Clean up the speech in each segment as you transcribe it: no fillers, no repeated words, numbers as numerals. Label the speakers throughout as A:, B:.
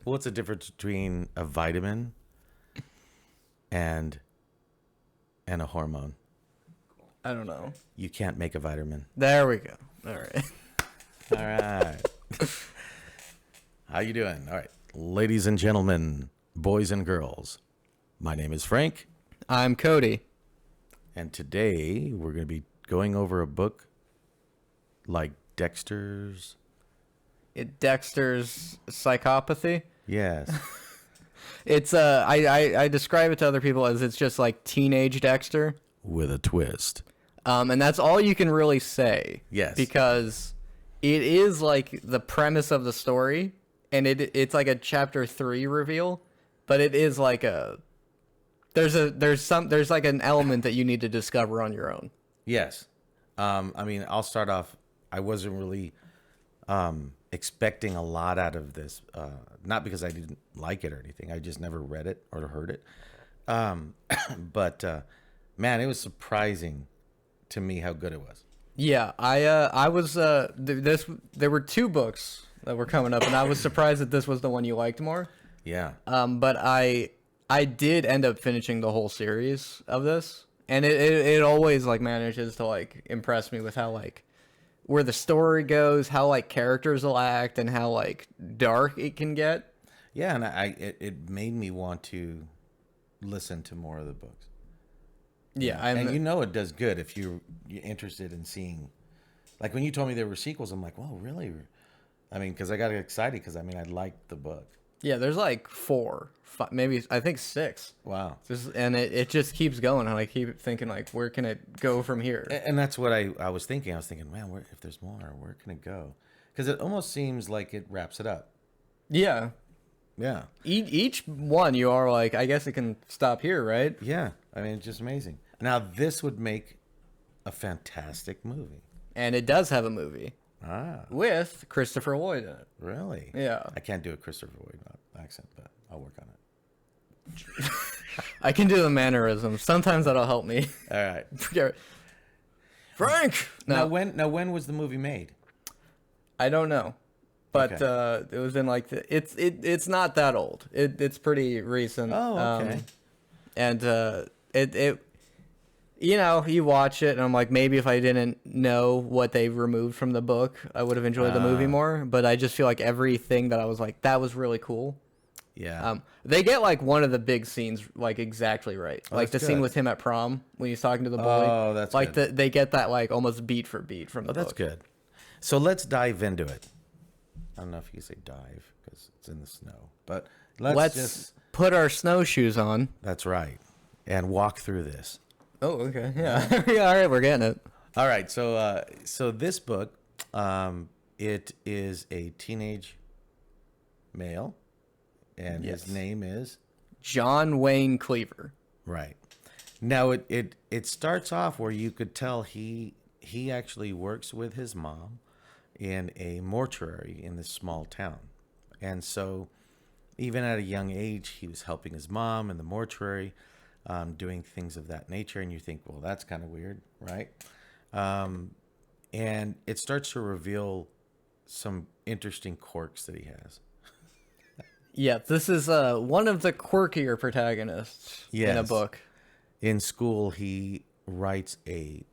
A: What's the difference between a vitamin and a hormone?
B: I don't know.
A: You can't make a vitamin.
B: There we go. All right.
A: All right. How you doing? All right. Ladies and gentlemen, boys and girls, my name is Frank.
B: I'm Cody.
A: And today we're going to be going over a book like Dexter's.
B: Dexter's Psychopathy.
A: Yes.
B: It's I describe it to other people as it's just like teenage Dexter.
A: With a twist.
B: And that's all you can really say.
A: Yes.
B: Because it is like the premise of the story, and it's like a chapter 3 reveal, but it is like there's like an element that you need to discover on your own.
A: Yes. I mean, I'll start off. I wasn't really expecting a lot out of this. Not because I didn't like it or anything. I just never read it or heard it. But man, it was surprising to me how good it was.
B: Yeah, I was there were 2 books that were coming up, and I was surprised that this was the one you liked more.
A: Yeah.
B: But I did end up finishing the whole series of this, and it always like manages to like impress me with how like where the story goes, how like characters will act, and how like dark it can get.
A: Yeah, and it made me want to listen to more of the books.
B: Yeah,
A: and you know it does good if you're interested in seeing. Like when you told me there were sequels, I'm like, well, really? I mean, because I got excited because I mean I liked the book.
B: Yeah, there's like 4, 5, maybe I think 6.
A: Wow.
B: And it just keeps going, and I keep thinking like, where can it go from here?
A: And that's what I was thinking. I was thinking, man, if there's more, where can it go? Because it almost seems like it wraps it up.
B: Yeah.
A: Yeah.
B: Each one, you are like, I guess it can stop here, right?
A: Yeah. I mean, it's just amazing. Now, this would make a fantastic movie.
B: And it does have a movie.
A: Ah.
B: With Christopher Lloyd in it.
A: Really?
B: Yeah.
A: I can't do a Christopher Lloyd accent, but I'll work on it.
B: I can do the mannerisms. Sometimes that'll help me.
A: All right.
B: Frank!
A: Now, when was the movie made?
B: I don't know. But
A: Okay.
B: it was in like it's not that old. It's pretty recent.
A: Oh, okay.
B: And it you know, you watch it and I'm like, maybe if I didn't know what they removed from the book, I would have enjoyed the movie more. But I just feel like everything that I was like, that was really cool.
A: Yeah.
B: They get like one of the big scenes like exactly right.
A: Oh,
B: like the
A: that's
B: scene
A: good.
B: with him at prom when he's talking to the bully.
A: Oh, that's
B: like
A: good.
B: they get that like almost beat for beat from the
A: That's
B: book.
A: good. So let's dive into it. I don't know if you say dive because it's in the snow, but let's just
B: put our snowshoes on.
A: That's right, and walk through this.
B: Oh, okay. Yeah. Yeah, all right, we're getting it.
A: All right, so this book, it is a teenage male, and
B: Yes.
A: his name is
B: John Wayne Cleaver.
A: right. Now it starts off where you could tell he actually works with his mom in a mortuary in this small town, and so even at a young age he was helping his mom in the mortuary. Doing things of that nature, and you think, well, that's kind of weird, right? And it starts to reveal some interesting quirks that he has.
B: Yeah, this is one of the quirkier protagonists in a
A: Yes.
B: book.
A: In school, he writes a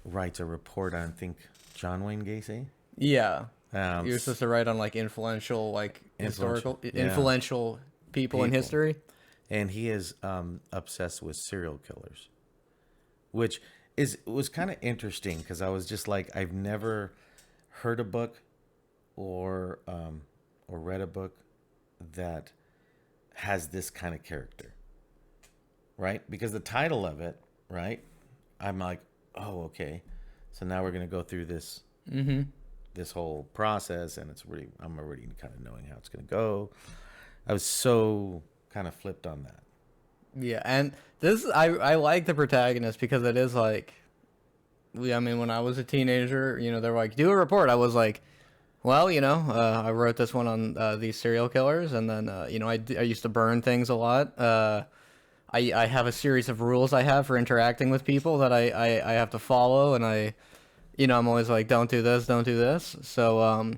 A: report on, I think, John Wayne Gacy.
B: Yeah.
A: Um,
B: You're supposed to write on like influential, like historical,
A: yeah.
B: influential people in history.
A: And he is obsessed with serial killers, which was kind of interesting because I was just like, I've never heard a book or read a book that has this kind of character, right? Because the title of it, right? I'm like, oh, okay. So now we're gonna go through this this whole process, and I'm already kind of knowing how it's gonna go. I was so kind of flipped on that.
B: Yeah, and this I like the protagonist because it is like, I mean, when I was a teenager, you know, they're like, do a report. I was like, well, you know, I wrote this one on these serial killers, and then you know, I used to burn things a lot. I have a series of rules I have for interacting with people that I have to follow, and you know, I'm always like, don't do this, don't do this. So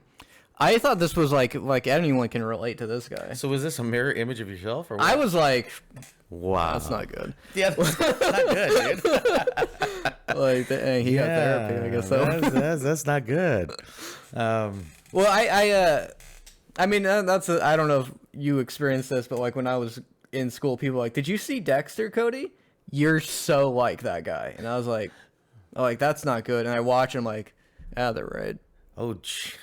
B: I thought this was like anyone can relate to this guy.
A: So was this a mirror image of yourself, or what?
B: I was like,
A: wow,
B: that's not good.
A: Yeah, that's not good, dude.
B: Like, dang, he got therapy, I guess. So.
A: That's not good.
B: Well, I mean, I don't know if you experienced this, but like when I was in school, people were like, did you see Dexter, Cody? You're so like that guy. And I was like, that's not good. And I watch him like, they're right.
A: Oh, jeez.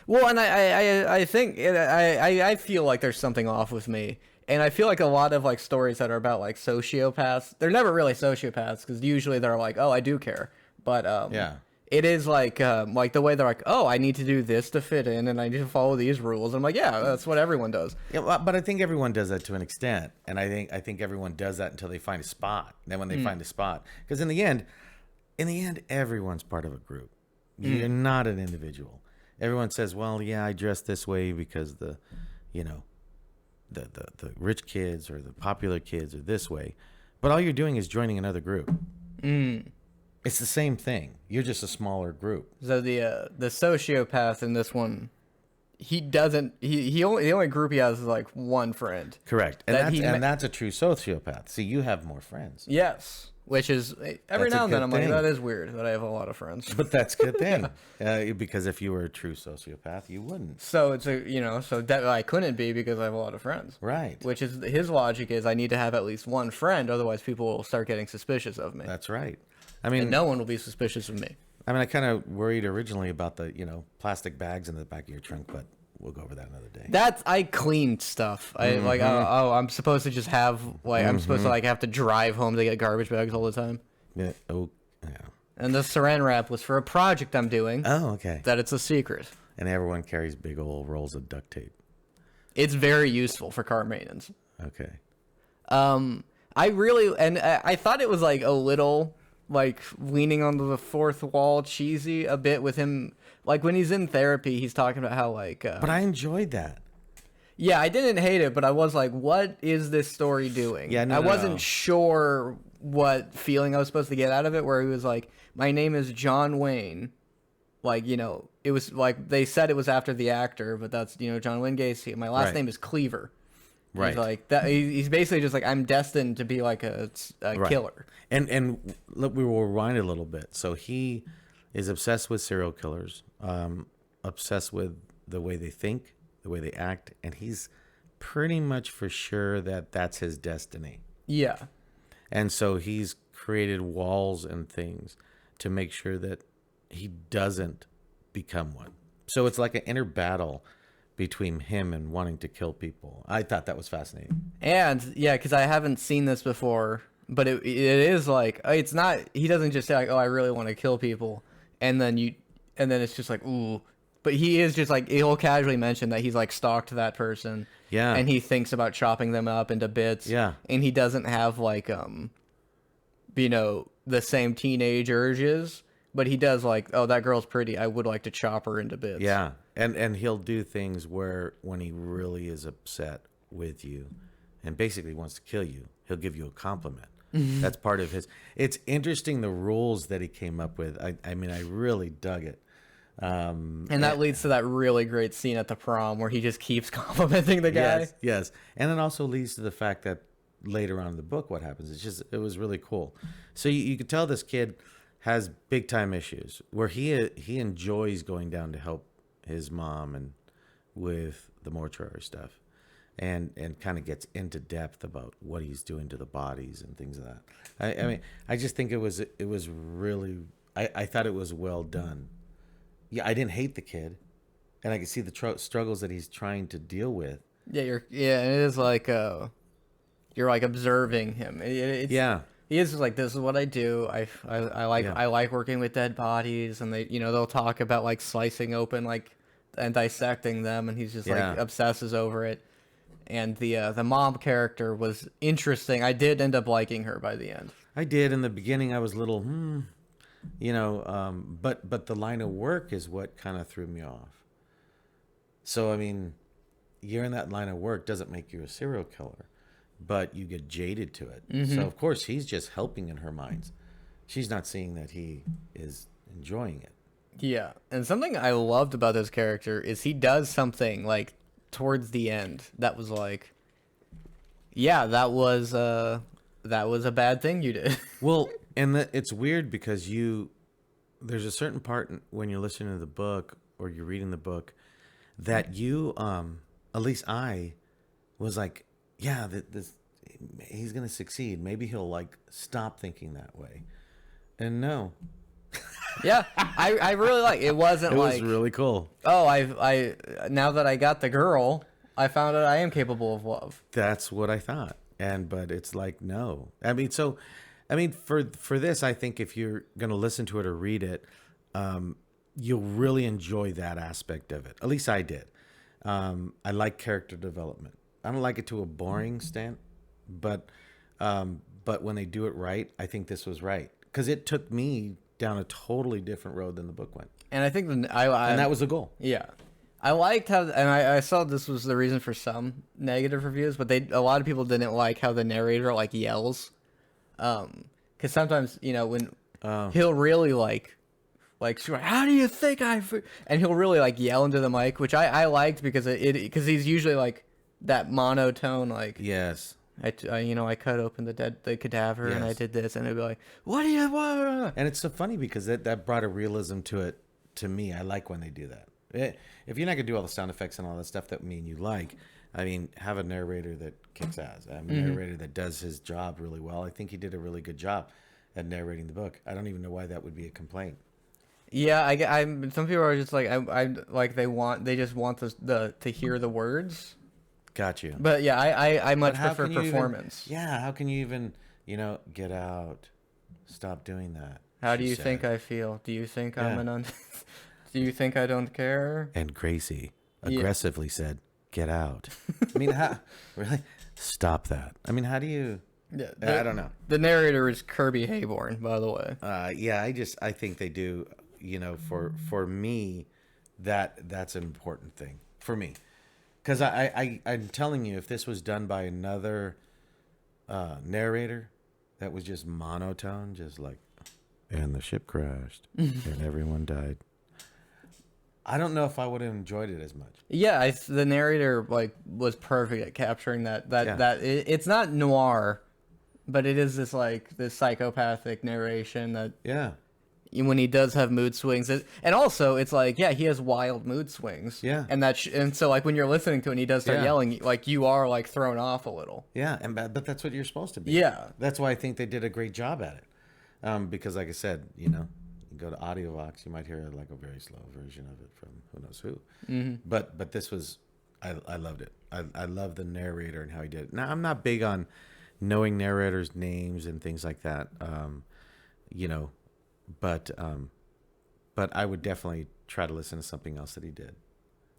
B: Well, and I think I feel like there's something off with me, and I feel like a lot of like stories that are about like sociopaths, they're never really sociopaths because usually they're like, oh, I do care, but
A: Yeah.
B: it is like the way they're like, oh, I need to do this to fit in, and I need to follow these rules. I'm like, yeah, that's what everyone does.
A: Yeah, but I think everyone does that to an extent, and I think everyone does that until they find a spot. Then when they find a spot, because in the end, everyone's part of a group. You're not an individual. Everyone says, well, yeah, I dress this way because the rich kids or the popular kids are this way. But all you're doing is joining another group. It's the same thing. You're just a smaller group.
B: So the sociopath in this one, the only group he has is like one friend.
A: Correct. And that's a true sociopath. See, you have more friends.
B: Yes. Which is, every
A: That's a
B: now and then
A: good
B: I'm like,
A: thing.
B: that is weird that I have a lot of friends.
A: But that's a good thing. Because if you were a true sociopath, you wouldn't.
B: So it's so that I couldn't be because I have a lot of friends.
A: Right.
B: Which is, his logic is I need to have at least one friend, otherwise people will start getting suspicious of me.
A: That's right. I mean,
B: And no one will be suspicious of me.
A: I kind of worried originally about the, plastic bags in the back of your trunk, but we'll go over that another day.
B: I cleaned stuff. I like, I'm supposed to just have, I'm supposed to have to drive home to get garbage bags all the time.
A: Yeah. Oh, yeah.
B: And the saran wrap was for a project I'm doing.
A: Oh, okay.
B: That it's a secret.
A: And everyone carries big old rolls of duct tape.
B: It's very useful for car maintenance.
A: Okay.
B: I thought it was like a little like leaning onto the fourth wall cheesy a bit with him. Like when he's in therapy, he's talking about how like.
A: But I enjoyed that.
B: Yeah, I didn't hate it, but I was like, what is this story doing?
A: Yeah,
B: I wasn't sure what feeling I was supposed to get out of it, where he was like, my name is John Wayne. Like, it was like, they said it was after the actor, but that's, John Wayne Gacy. My last name is Cleaver.
A: Right.
B: He's like, that. He's basically just like, I'm destined to be like a killer.
A: And look, we will rewind a little bit. So he is obsessed with serial killers, obsessed with the way they think, the way they act, and he's pretty much for sure that that's his destiny.
B: Yeah.
A: And so he's created walls and things to make sure that he doesn't become one. So it's like an inner battle between him and wanting to kill people. I thought that was fascinating.
B: And yeah, because I haven't seen this before, but it is like, it's not, he doesn't just say like, oh, I really want to kill people, and then it's just like, ooh. But he is just like, he'll casually mention that he's like stalked that person.
A: Yeah.
B: And he thinks about chopping them up into bits.
A: Yeah.
B: And he doesn't have like, the same teenage urges, but he does like, oh, that girl's pretty, I would like to chop her into bits.
A: Yeah. And he'll do things where when he really is upset with you and basically wants to kill you, he'll give you a compliment. That's part of his. It's interesting the rules that he came up with. I mean, I really dug it.
B: And that leads to that really great scene at the prom where he just keeps complimenting the guy.
A: Yes. And it also leads to the fact that later on in the book, what happens? It was really cool. So you could tell this kid has big time issues where he enjoys going down to help his mom and with the mortuary stuff, and kind of gets into depth about what he's doing to the bodies and things like that. I mean, I just think it was really. I thought it was well done. Yeah, I didn't hate the kid, and I could see the struggles that he's trying to deal with.
B: Yeah, and it is like you're like observing him.
A: Yeah.
B: He is just like, this is what I do. I like working with dead bodies, and they'll talk about like slicing open and dissecting them, and he's just like obsesses over it. And the mom character was interesting. I did end up liking her by the end.
A: I did. In the beginning, I was a little but the line of work is what kind of threw me off. So I mean, you're in that line of work doesn't make you a serial killer, but you get jaded to it. Mm-hmm. So of course he's just helping in her minds. She's not seeing that he is enjoying it.
B: Yeah, and something I loved about this character is he does something like towards the end that was like, yeah, that was a bad thing you did.
A: Well, and it's weird because there's a certain part when you're listening to the book or you're reading the book that you, at least I was like, yeah, this he's gonna succeed. Maybe he'll like stop thinking that way. And no,
B: Yeah, I really like it. Wasn't
A: it was
B: like,
A: really cool.
B: oh, I now that I got the girl, I found out I am capable of love.
A: That's what I thought. But it's like no. I mean for this, I think if you're gonna listen to it or read it, you'll really enjoy that aspect of it. At least I did. I like character development. I don't like it to a boring extent, but when they do it right, I think this was right because it took me down a totally different road than the book went,
B: And I think I
A: and that was the goal.
B: yeah. I liked how, and I saw this was the reason for some negative reviews, but a lot of people didn't like how the narrator like yells, because sometimes when he'll really she's like, how do you think and he'll really like yell into the mic, which I liked because because he's usually like that monotone like,
A: Yes.
B: I cut open the cadaver and I
A: Yes.
B: did this, and it'd be like, what do you want?
A: And it's so funny because that brought a realism to it to me. I like when they do that. If you're not gonna do all the sound effects and all that stuff that you like, I mean, have a narrator that kicks ass. A narrator that does his job really well. I think he did a really good job at narrating the book. I don't even know why that would be a complaint.
B: Yeah, I'm. Some people are just like I like they just want to hear the words.
A: Got you.
B: But yeah, I much
A: But how
B: prefer
A: can you
B: performance.
A: yeah, how can you even, get out? Stop doing that.
B: How do
A: she
B: you
A: said.
B: think I feel? Do you think I'm
A: Yeah.
B: an Do you think I don't care?
A: And Gracie
B: Yeah.
A: aggressively said, "Get out." I mean, how, really? Stop that. I mean, how do you?
B: Yeah,
A: I don't know.
B: The narrator is Kirby Hayborn, by the way.
A: Yeah, I think they do. For me, that's an important thing for me, because I'm telling you, if this was done by another narrator, that was just monotone, just like, and the ship crashed and everyone died. I don't know if I would have enjoyed it as much.
B: Yeah, the narrator was perfect at capturing that
A: Yeah.
B: it's not noir, but it is this psychopathic narration that
A: Yeah.
B: when he does have mood swings, and also it's like, yeah, he has wild mood swings.
A: Yeah.
B: And so like when you're listening to it and he does start
A: Yeah.
B: yelling, like you are like thrown off a little.
A: Yeah, but that's what you're supposed to be.
B: Yeah.
A: That's why I think they did a great job at it. Because like I said, you go to AudioVox, you might hear like a very slow version of it from who knows who. Mm-hmm. But this was, I loved it. I love the narrator and how he did it. Now I'm not big on knowing narrators' names and things like that. But I would definitely try to listen to something else that he did.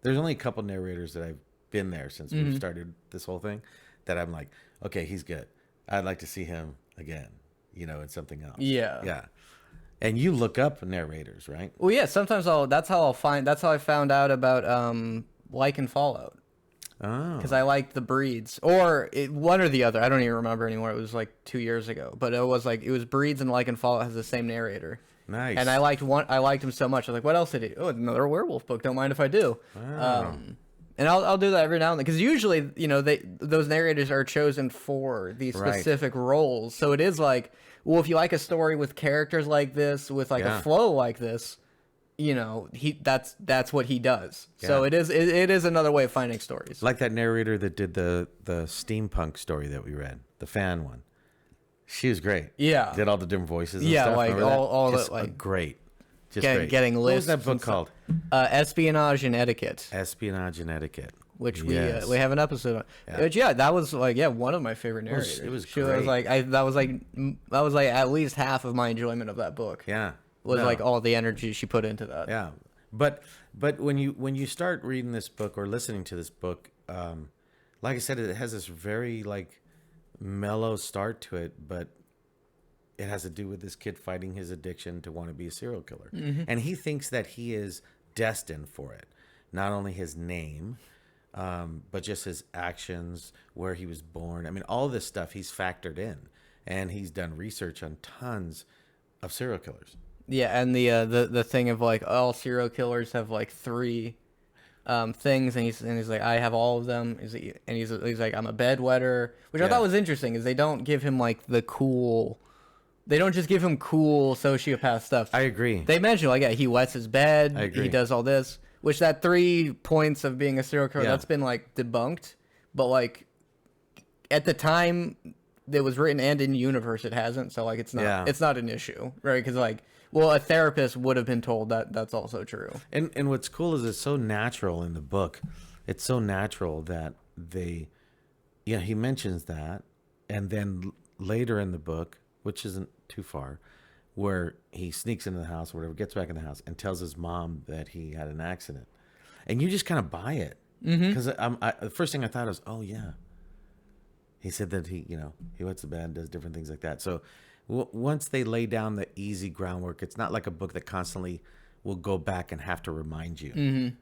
A: There's only a couple narrators that I've been there since we started this whole thing that I'm like, okay, he's good. I'd like to see him again, in something else.
B: Yeah.
A: Yeah. And you look up narrators, right?
B: Well, yeah, sometimes that's how I found out about Like and Fallout.
A: Oh.
B: Because I liked the breeds, or one or the other. I don't even remember anymore. It was like 2 years ago, but it was breeds, and Like and Fallout has the same narrator.
A: Nice.
B: And I liked him so much. I was like, what else did he? Oh, another werewolf book. Don't mind if I do.
A: Wow.
B: And I'll do that every now and then, because usually those narrators are chosen for these
A: Right.
B: specific roles. So it is like, well, if you like a story with characters like this, with like
A: Yeah.
B: a flow like this, that's what he does. So
A: Yeah.
B: it is another way of finding stories.
A: Like that narrator that did the steampunk story that we read, the fan one. She was great.
B: Yeah.
A: Did all the different voices and
B: Yeah,
A: stuff.
B: like
A: Remember that?
B: all the,
A: Just,
B: like,
A: great. Just
B: getting
A: great. What was
B: lists
A: that book
B: and stuff.
A: called?
B: Espionage and Etiquette,
A: Espionage and Etiquette.
B: which
A: Yes.
B: we have an episode on.
A: Yeah.
B: Which, that was one of my favorite narrators.
A: it was
B: She was
A: great.
B: that was like at least half of my enjoyment of that book.
A: Yeah.
B: Was
A: No.
B: like all the energy she put into that.
A: Yeah, but when you start reading this book or listening to this book, like I said, it has this very like mellow start to it, but it has to do with this kid fighting his addiction to want to be a serial killer, and he thinks that he is destined for it. Not only his name, but just his actions, where he was born. I mean, all this stuff he's factored in, and he's done research on tons of serial killers.
B: Yeah, and the thing of like all serial killers have like three things, and he's like, I have all of them. He's like, I'm a bedwetter, which I
A: Yeah.
B: thought was interesting. Is they don't give him like the cool, they don't just give him cool sociopath stuff.
A: I agree.
B: They mention like, yeah, he wets his bed,
A: I agree.
B: he does all this, which that 3 points of being a serial killer,
A: Yeah.
B: that's been like debunked, but like at the time it was written and in universe it hasn't, so like it's not an issue, right? Because like, well, a therapist would have been told that that's also true.
A: And what's cool is it's so natural in the book. It's so natural that he mentions that, and then later in the book, which isn't too far, where he sneaks into the house, or whatever, gets back in the house, and tells his mom that he had an accident, and you just kind of buy it, because the first thing I thought was, oh yeah, he said that he wets the bed, does different things like that. So once they lay down the easy groundwork, it's not like a book that constantly will go back and have to remind you.
B: Mm-hmm.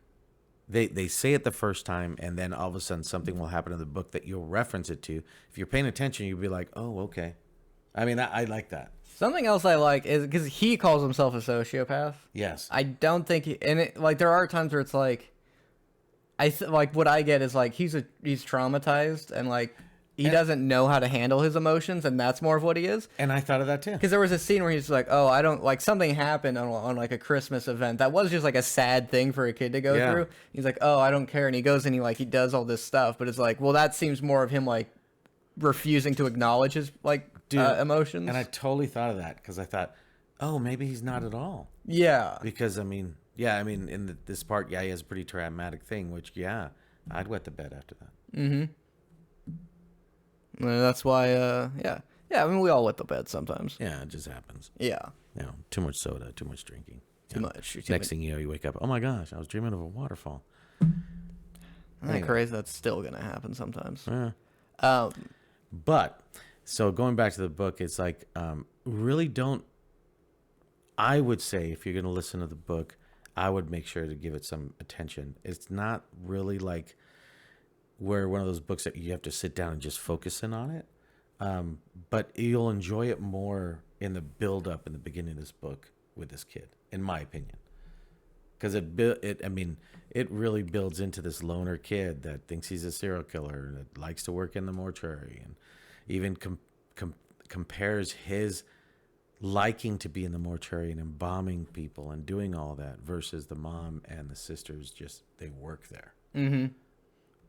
A: They say it the first time, and then all of a sudden something will happen in the book that you'll reference it to. If you're paying attention, you'll be like, oh, okay. I mean, I like that.
B: Something else I like is because he calls himself a sociopath.
A: Yes.
B: I don't think like there are times where it's like, like what I get is like he's traumatized, and like he doesn't know how to handle his emotions, and that's more of what he is.
A: And I thought of that too.
B: Because there was a scene where he's like, oh, I don't, like something happened on like a Christmas event that was just like a sad thing for a kid to go through. He's like, oh, I don't care, and he goes and he does all this stuff, but it's like, well, that seems more of him like refusing to acknowledge his like emotions.
A: And I totally thought of that, because I thought, oh, maybe he's not at all.
B: Yeah.
A: Because in this part, he has a pretty traumatic thing, which I'd wet the bed after that.
B: Mm-hmm. And that's why, yeah. I mean, we all wet the bed sometimes.
A: Yeah, it just happens.
B: Yeah.
A: Too much soda, too much drinking.
B: Too much.
A: Next thing you know, you wake up, oh my gosh, I was dreaming of a waterfall.
B: Isn't that crazy? That's still gonna happen sometimes.
A: Yeah. But so going back to the book, it's like really don't. I would say if you're going to listen to the book, I would make sure to give it some attention. It's not really like where one of those books that you have to sit down and just focus in on it. But you'll enjoy it more in the build up in the beginning of this book with this kid, in my opinion. Because it really builds into this loner kid that thinks he's a serial killer, that likes to work in the mortuary, and even compares his liking to be in the mortuary and embalming people and doing all that versus the mom and the sisters, just they work there.
B: Mm-hmm.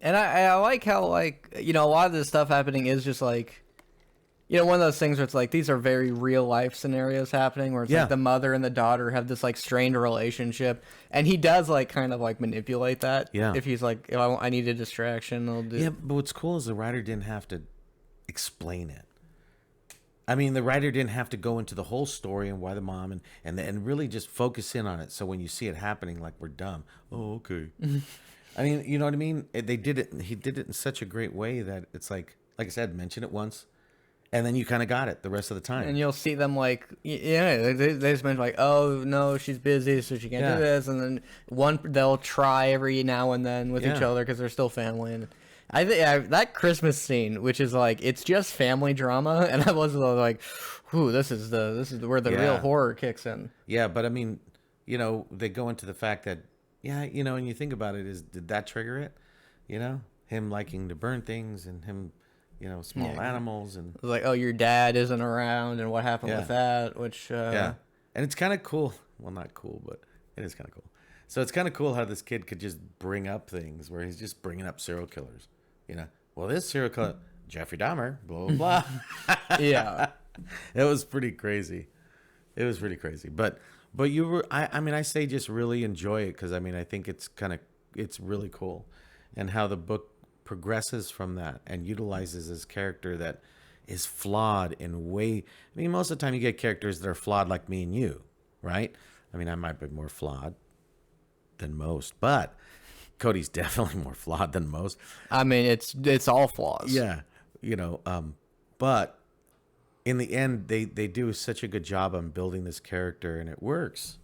B: And I like how, like, a lot of this stuff happening is just like, one of those things where it's like these are very real life scenarios happening where it's like the mother and the daughter have this like strained relationship, and he does like kind of like manipulate that.
A: Yeah.
B: If he's like, if I need a distraction, I'll do.
A: Yeah, but what's cool is the writer didn't have to explain it. I mean, the writer didn't have to go into the whole story and why the mom and really just focus in on it. So when you see it happening, like, we're dumb. Oh, okay. I mean, you know what I mean? They did it. He did it in such a great way that it's like I said, mention it once, and then you kind of got it the rest of the time.
B: And you'll see them like, they just mention like, oh no, she's busy, so she can't do this, and then they'll try every now and then with each other because they're still family. And I think that Christmas scene, which is like, it's just family drama, and I was like, "Ooh, this is where the real horror kicks in." Yeah,
A: but I mean, they go into the fact that, and you think about it, did that trigger it? Him liking to burn things and him, small animals and
B: like, oh, your dad isn't around, and what happened with that? Which
A: and it's kind of cool. Well, not cool, but it is kind of cool. So it's kind of cool how this kid could just bring up things where he's just bringing up serial killers. Well, this serial killer, Jeffrey Dahmer, blah, blah, blah.
B: Yeah.
A: It was pretty crazy. But you were, I say just really enjoy it, because, I think it's really cool. And how the book progresses from that and utilizes this character that is flawed in most of the time you get characters that are flawed like me and you, right? I might be more flawed than most, but Cody's definitely more flawed than most.
B: It's all flaws.
A: Yeah. But in the end, they do such a good job on building this character, and it works.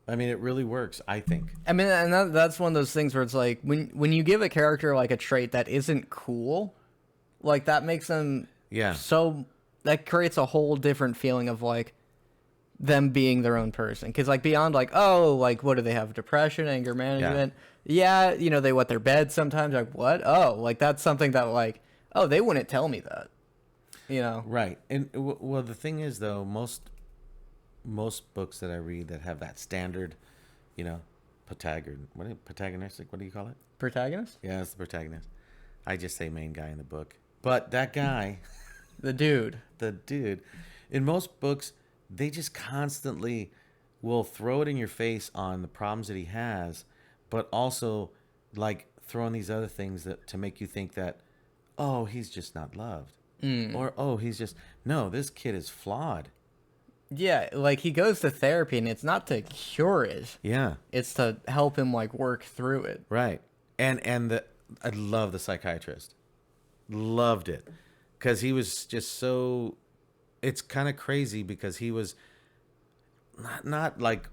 A: It really works, I think.
B: And that's one of those things where it's like, when you give a character like a trait that isn't cool, like that makes them so that creates a whole different feeling of like, them being their own person. Because like beyond like, oh, like what do they have? Depression, anger management. Yeah, you know, they wet their bed sometimes. Like what? Oh, like that's something that like, oh, they wouldn't tell me that. You know.
A: Right. And well, the thing is though, most books that I read that have that standard, you know, protagonistic. What do you call it?
B: Protagonist?
A: Yeah, it's the protagonist. I just say main guy in the book, but that guy,
B: The dude.
A: the dude, in most books, they just constantly will throw it in your face on the problems that he has, but also like throwing these other things that to make you think that, oh, he's just not loved, or oh, he's just no, this kid is flawed.
B: Yeah, like he goes to therapy and it's not to cure it.
A: Yeah,
B: It's to help him like work through it.
A: right. And the I love the psychiatrist, loved it, because he was just so. It's kind of crazy because he was not like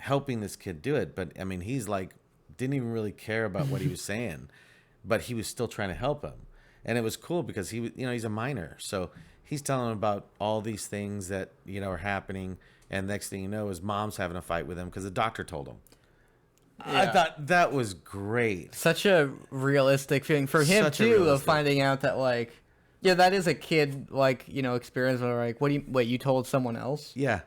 A: helping this kid do it, but I mean he's like didn't even really care about what he was saying, but he was still trying to help him, and it was cool because he was he's a minor, so he's telling him about all these things that are happening, and next thing you know, his mom's having a fight with him because the doctor told him. I
B: Yeah.
A: thought that was great.
B: Such a realistic feeling for him
A: Such a
B: too of
A: realistic.
B: finding out that like, yeah, that is a kid like experience where like, you told someone else,
A: Yeah,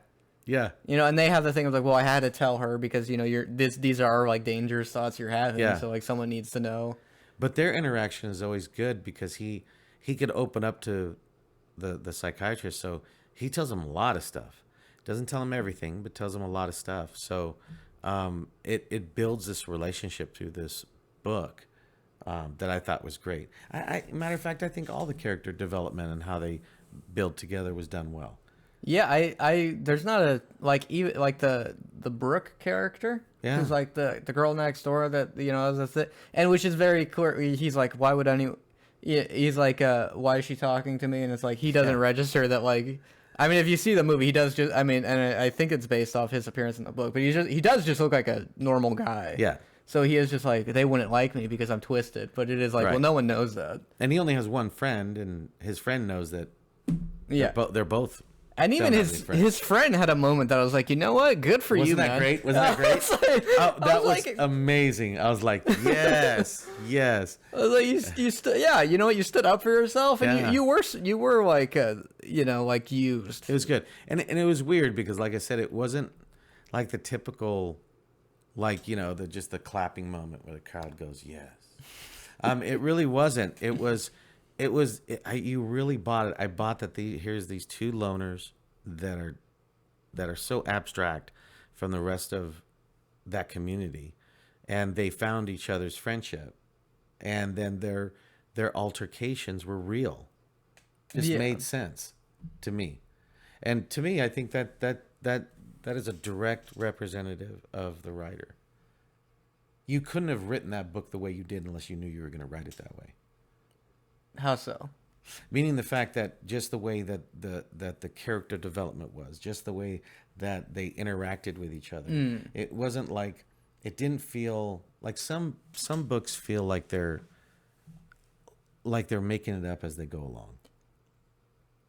A: yeah,
B: and they have the thing of like, well, I had to tell her because these are like dangerous thoughts you're having,
A: Yeah.
B: so like someone needs to know.
A: but their interaction is always good because he could open up to the psychiatrist, so he tells him a lot of stuff. Doesn't tell him everything, but tells him a lot of stuff. So it builds this relationship through this book that I thought was great. Matter of fact, I think all the character development and how they build together was done well.
B: Yeah, I there's not a like even like the Brooke character,
A: Yeah.
B: who's like the girl next door that that's it, and which is very clear. He's like, why would any? Yeah, he's like, why is she talking to me? And it's like he doesn't
A: Yeah.
B: register that like. I mean, if you see the movie, he does just. I mean, and I think it's based off his appearance in the book, but he does just look like a normal guy.
A: Yeah.
B: So he is just like, they wouldn't like me because I'm twisted, but it is like, well,
A: Right.
B: no one knows that.
A: And he only has one friend, and his friend knows that
B: Yeah.
A: they're both.
B: And even
A: don't have
B: his
A: any friends.
B: friend had a moment that I was like, you know what? Good for you,
A: Wasn't that
B: man.
A: great? Wasn't that great?
B: It's like-
A: Oh,
B: I
A: that was
B: like,
A: amazing. I was like, yes, yes.
B: I was like, you yeah, you know what? You stood up for yourself, and
A: Yeah.
B: you were like, like used.
A: It was good, and it was weird because, like I said, it wasn't like the typical, like the clapping moment where the crowd goes yes. It really wasn't. You really bought it. I bought that. Here's these two loners that are so abstract from the rest of that community, and they found each other's friendship, and then their altercations were real. Just
B: Yeah.
A: made sense to me, and to me, I think that is a direct representative of the writer. You couldn't have written that book the way you did unless you knew you were going to write it that way.
B: How so?
A: Meaning the fact that just the way that the character development was, just the way that they interacted with each other, it wasn't like, it didn't feel like some books feel like they're making it up as they go along.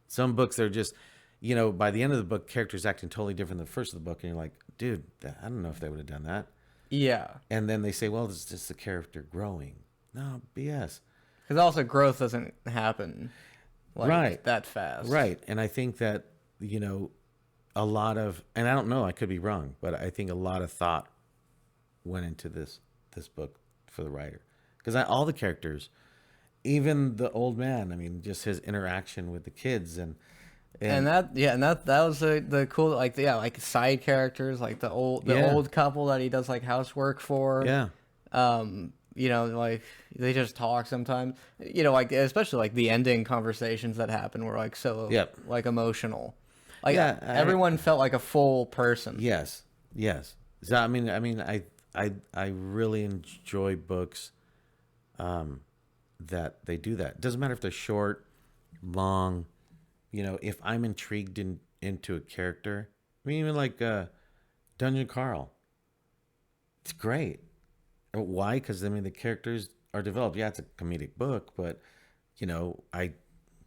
A: Some books they're just, by the end of the book, characters acting totally different than the first of the book, and you're like, dude, I don't know if they would have done that.
B: Yeah,
A: And then they say, well, it's just the character growing. No, BS.
B: because also growth doesn't happen like
A: Right.
B: that fast.
A: Right. And I think that, a lot of, and I don't know, I could be wrong, but I think a lot of thought went into this book for the writer. Because all the characters, even the old man, I mean, just his interaction with the kids and
B: that was the cool like side characters like the
A: Yeah.
B: old couple that he does like housework for.
A: yeah.
B: Like they just talk sometimes. Like especially like the ending conversations that happen were like so
A: Yep.
B: like emotional. Like
A: Yeah,
B: everyone felt like a full person.
A: Yes. Yes. So I mean I really enjoy books that they do that. Doesn't matter if they're short, long, if I'm intrigued into a character. I mean, even like Dungeon Carl. It's great. Why? Because I mean the characters are developed. Yeah, it's a comedic book, but I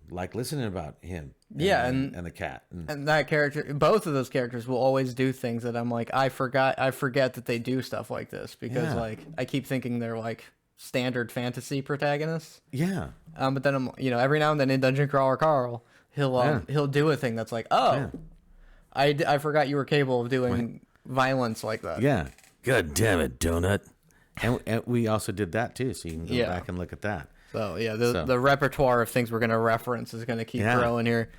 A: like listening about him.
B: And
A: the cat.
B: And that character, both of those characters will always do things that I'm like, I forget that they do stuff like this because like I keep thinking they're like standard fantasy protagonists.
A: Yeah.
B: But then I'm, every now and then in Dungeon Crawler Carl, he'll do a thing that's like, oh, I forgot you were capable of doing violence like that.
A: Yeah. God damn it, Donut. And we also did that too, so you can go back and look at that.
B: So yeah, the repertoire of things we're gonna reference is gonna keep growing here.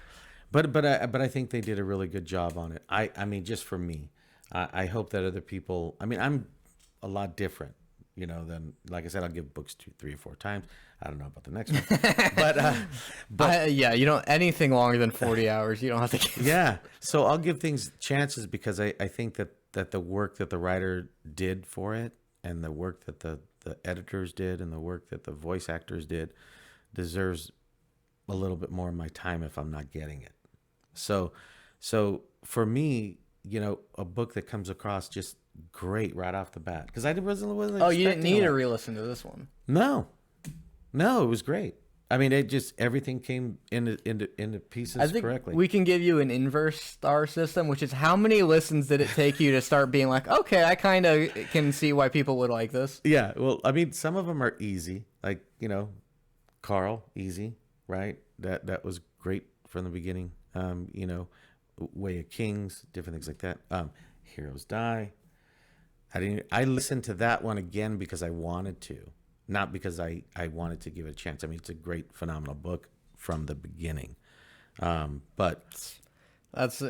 A: But I think they did a really good job on it. I mean, just for me, I hope that other people. I mean, I'm a lot different, than, like I said, I'll give books 2, 3, or 4 times. I don't know about the next one, but
B: you don't anything longer than 40 hours. You don't have to.
A: Yeah, so I'll give things chances because I think that the work that the writer did for it, and the work that the editors did, and the work that the voice actors did, deserves a little bit more of my time if I'm not getting it. So for me, a book that comes across just great right off the bat, because I wasn't.
B: Oh, you didn't need to re-listen to this one.
A: No, it was great. I mean, it just everything came into pieces
B: I think
A: correctly.
B: We can give you an inverse star system, which is how many listens did it take you to start being like, okay, I kind of can see why people would like this.
A: Yeah, well, I mean, some of them are easy, like Carl, easy, right? That was great from the beginning. Way of Kings, different things like that. Heroes Die. I listened to that one again because I wanted to, not because I wanted to give it a chance. I mean, it's a great, phenomenal book from the beginning. But
B: that's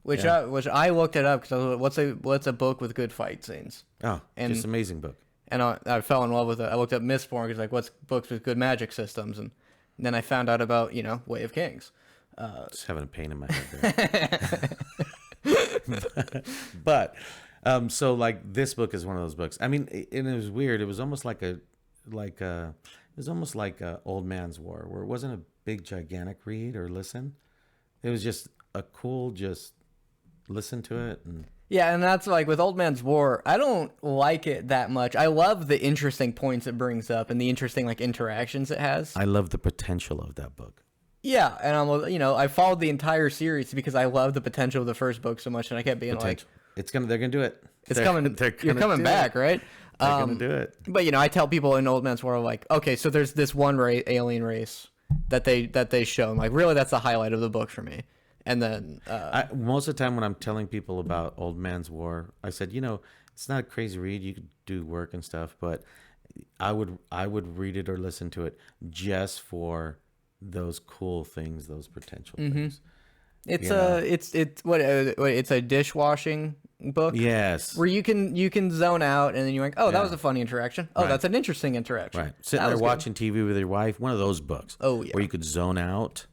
B: which I looked it up because what's a book with good fight scenes?
A: Oh, just amazing book.
B: And I fell in love with it. I looked up Mistborn because what's books with good magic systems, and then I found out about Way of Kings.
A: Just having a pain in my head there. but so like this book is one of those books. I mean, and it was weird. It was almost like a Old Man's War, where it wasn't a big gigantic read or listen. It was just a cool just listen to it. And
B: yeah, and that's like with Old Man's War, I don't like it that much. I love the interesting points it brings up and the interesting like interactions it has.
A: I love the potential of that book.
B: Yeah, and I followed the entire series because I love the potential of the first book so much, and I kept being like,
A: they're gonna do it.
B: You're coming back, right?
A: They're gonna do it.
B: But I tell people in Old Man's War, like, okay, so there's this one alien race that they show. I'm like, really, that's the highlight of the book for me. And then
A: most of the time when I'm telling people about Old Man's War, I said, it's not a crazy read. You could do work and stuff, but I would read it or listen to it just for those cool things, those potential things.
B: It's it's a dishwashing book.
A: Yes,
B: where you can zone out and then you're like, oh, that was a funny interaction. Oh, that's an interesting interaction.
A: Right, sitting there watching TV with your wife. One of those books.
B: Oh yeah,
A: where you could zone out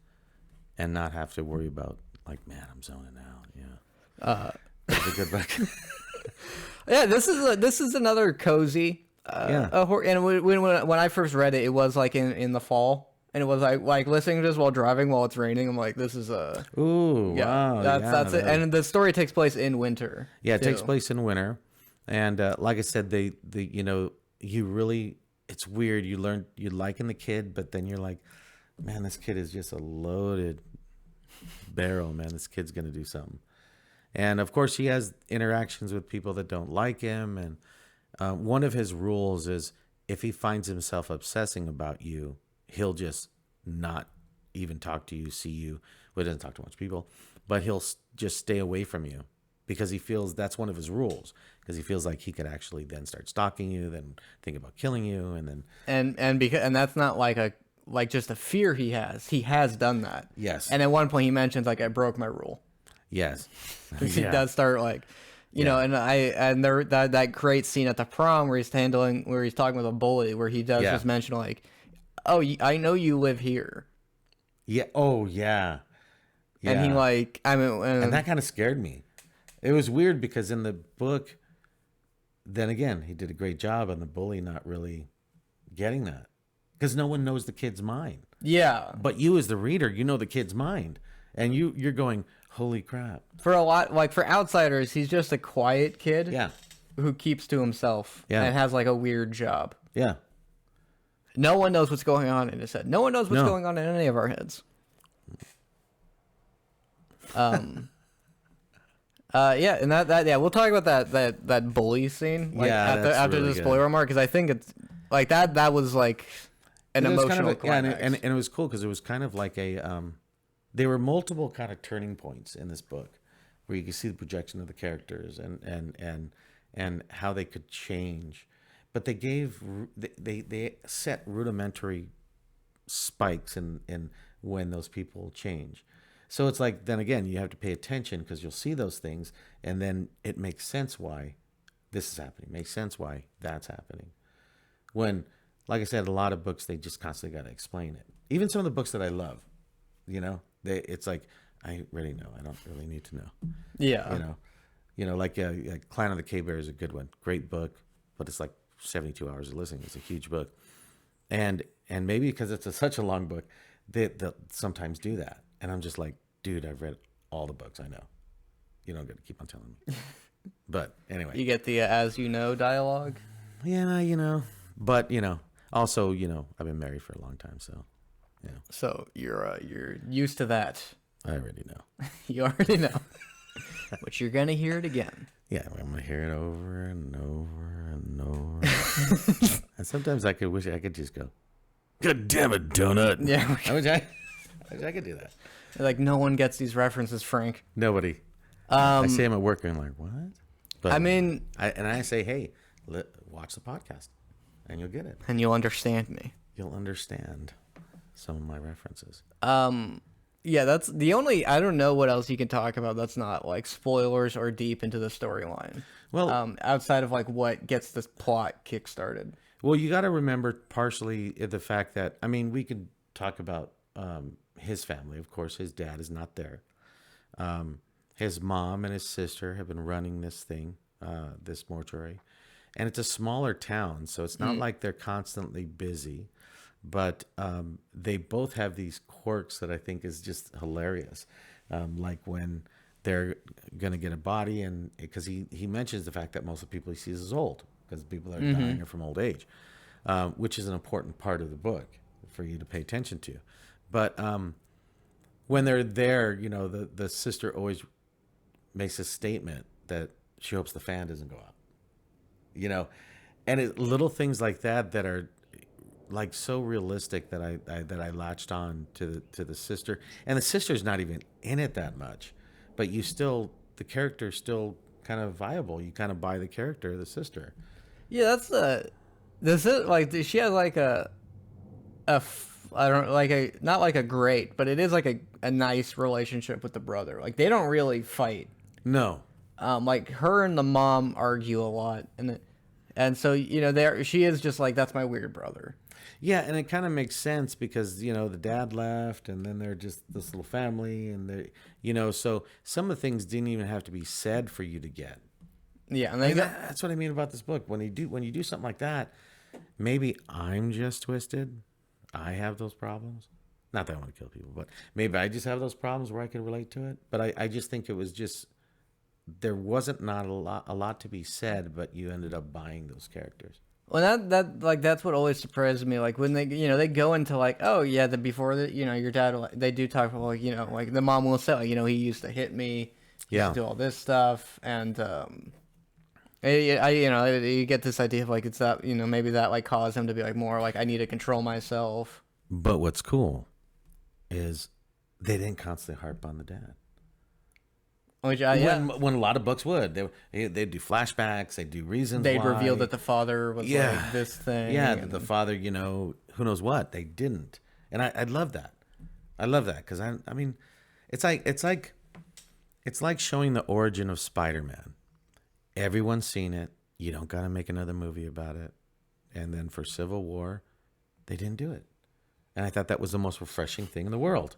A: and not have to worry about like, man, I'm zoning out. Yeah, that's a good book.
B: Yeah, this is another cozy. And when I first read it, it was like in the fall. And it was like listening to this while driving while it's raining. I'm like, this is a
A: wow.
B: That's it. And the story takes place in winter.
A: Yeah, it takes place in winter, and like I said, you really, it's weird. You liking the kid, but then you're like, man, this kid is just a loaded barrel. Man, this kid's gonna do something. And of course, he has interactions with people that don't like him. And one of his rules is if he finds himself obsessing about you, he'll just not even talk to you, see you. Well, he doesn't talk to much people, but he'll just stay away from you because he feels that's one of his rules. Because he feels like he could actually then start stalking you, then think about killing you, and then
B: and that's not like just a fear he has. He has done that.
A: Yes.
B: And at one point he mentions like I broke my rule.
A: Yes.
B: He does start like. And there that great scene at the prom where he's talking with a bully, where he does just mention like, oh, I know you live here.
A: Yeah. Oh, yeah.
B: And he
A: and that kind of scared me. It was weird because in the book, then again, he did a great job on the bully not really getting that because no one knows the kid's mind.
B: Yeah.
A: But you as the reader, you know the kid's mind, and you're going, holy crap.
B: For a lot, like for outsiders, he's just a quiet kid.
A: Yeah.
B: Who keeps to himself.
A: Yeah.
B: And has like a weird job.
A: Yeah.
B: No one knows what's going on in his head. No one knows what's
A: No.
B: going on in any of our heads. Yeah, and yeah, we'll talk about that bully scene, like
A: Yeah, that's
B: after
A: really
B: the
A: good.
B: spoiler remark, because I think it's like that was like an
A: It was
B: emotional
A: kind of
B: climax.
A: and it was cool because it was kind of like there were multiple kind of turning points in this book where you could see the projection of the characters and how they could change, but they set rudimentary spikes in when those people change. So it's like, then again, you have to pay attention because you'll see those things, and then it makes sense why this is happening. Makes sense why that's happening. When, like I said, a lot of books, they just constantly got to explain it. Even some of the books that I love, it's like, I already know. I don't really need to know.
B: Yeah.
A: Like Clan of the Cave Bear is a good one. Great book, but it's like 72 hours of listening. It's a huge book. And maybe because it's such a long book, they'll sometimes do that. And I'm just like, dude, I've read all the books I know. You don't got to keep on telling me. But anyway.
B: You get the as you know dialogue.
A: Yeah, but also, I've been married for a long time, so
B: So you're used to that.
A: I already know.
B: You already know. But you're gonna hear it again.
A: Yeah, I'm gonna hear it over and over and over. And sometimes I wish I could just go, God damn it, donut.
B: Yeah.
A: I wish I could do that.
B: Like, no one gets these references, Frank.
A: Nobody. I say them at work and I'm like, what? But
B: I mean,
A: I say, hey, watch the podcast and you'll get it.
B: and you'll understand me.
A: You'll understand some of my references.
B: Yeah, that's the only. I don't know what else you can talk about that's not like spoilers or deep into the storyline.
A: Well,
B: outside of like what gets this plot kickstarted.
A: Well, you got to remember partially the fact that, we could talk about his family. Of course, his dad is not there. His mom and his sister have been running this thing, this mortuary. And it's a smaller town, so it's not like they're constantly busy. But they both have these quirks that I think is just hilarious. Like when they're going to get a body, and because he mentions the fact that most of the people he sees is old, because people that are dying are from old age, which is an important part of the book for you to pay attention to. But when they're there, the sister always makes a statement that she hopes the fan doesn't go out. And little things like that are like so realistic that I latched on to the sister, and the sister's not even in it that much, but the character's still kind of viable. You kind of buy the character of the sister.
B: Yeah, this is like she has like I don't like not like a great, but it is like a nice relationship with the brother. Like they don't really fight.
A: No.
B: Like her and the mom argue a lot, and so there she is just like, that's my weird brother.
A: Yeah, and it kind of makes sense because the dad left, and then they're just this little family, and they so some of the things didn't even have to be said for you to get.
B: Yeah, and
A: that's what I mean about this book. When you do something like that, maybe I'm just twisted. I have those problems. Not that I want to kill people, but maybe I just have those problems where I can relate to it. But I just think it was just, there wasn't not a lot to be said, but you ended up buying those characters.
B: Well, that's what always surprises me. Like when they go into like, oh yeah, before your dad, they do talk about like the mom will say, he used to hit me, he used to do all this stuff, and you get this idea of like it's that maybe that like caused him to be like more like, I need to control myself.
A: But what's cool is they didn't constantly harp on the dad.
B: Which
A: when a lot of books would, they do flashbacks, they do reasons.
B: They'd
A: why.
B: reveal that the father was like this thing.
A: Yeah, the father, who knows what. They didn't, and I love that. I love that because I mean, it's like showing the origin of Spider-Man. Everyone's seen it. You don't got to make another movie about it. And then for Civil War, they didn't do it, and I thought that was the most refreshing thing in the world.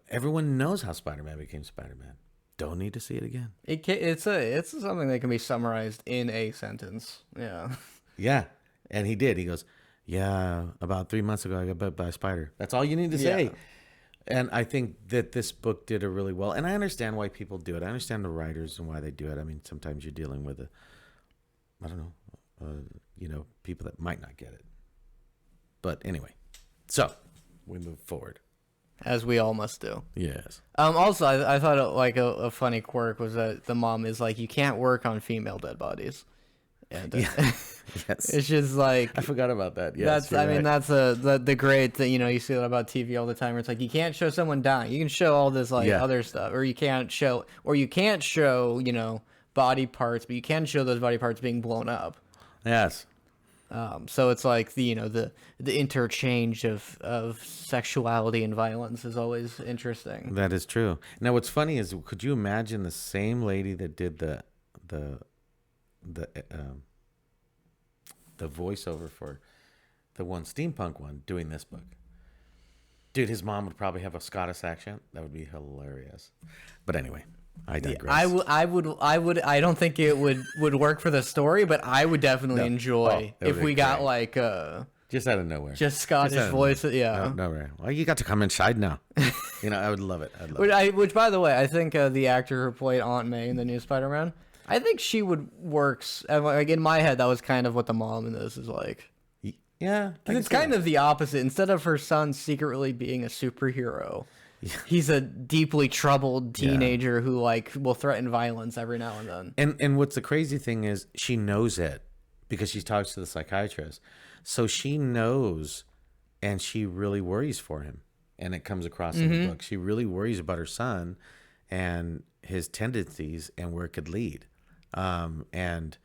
A: Everyone knows how Spider-Man became Spider-Man. Don't need to see it again.
B: It's something that can be summarized in a sentence. Yeah.
A: Yeah, and he did. He goes, yeah, about 3 months ago I got bit by a spider. That's all you need to say. And I think that this book did it really well. And I understand why people do it. I understand the writers and why they do it. I mean, sometimes you're dealing with people that might not get it. But anyway, so we move forward.
B: As we all must do.
A: Yes.
B: Also, I thought like a funny quirk was that the mom is like, you can't work on female dead bodies. And
A: Yes.
B: it's just like,
A: I forgot about that. Yes,
B: I mean, that's the great thing, you see that about TV all the time, where it's like, you can't show someone dying. You can show all this other stuff, or you can't show, body parts, but you can show those body parts being blown up.
A: Yes.
B: So it's like the interchange of sexuality and violence is always interesting.
A: That is true. Now, what's funny is, could you imagine the same lady that did the voiceover for the one steampunk one doing this book? Dude, his mom would probably have a Scottish accent. That would be hilarious. But anyway, I digress.
B: I don't think it would work for the story, but I would definitely enjoy if we got like
A: just out of nowhere,
B: just Scottish voice. Yeah.
A: No, right. Well, you got to come inside now. I would love it.
B: Which, by the way, I think the actor who played Aunt May in the new Spider-Man, I think she would works. Like in my head, that was kind of what the mom in this is like.
A: Yeah,
B: it's kind of the opposite. Instead of her son secretly being a superhero. Yeah. He's a deeply troubled teenager who will threaten violence every now and then.
A: And what's the crazy thing is, she knows it because she talks to the psychiatrist. So she knows, and she really worries for him. And it comes across in the book. She really worries about her son and his tendencies and where it could lead. And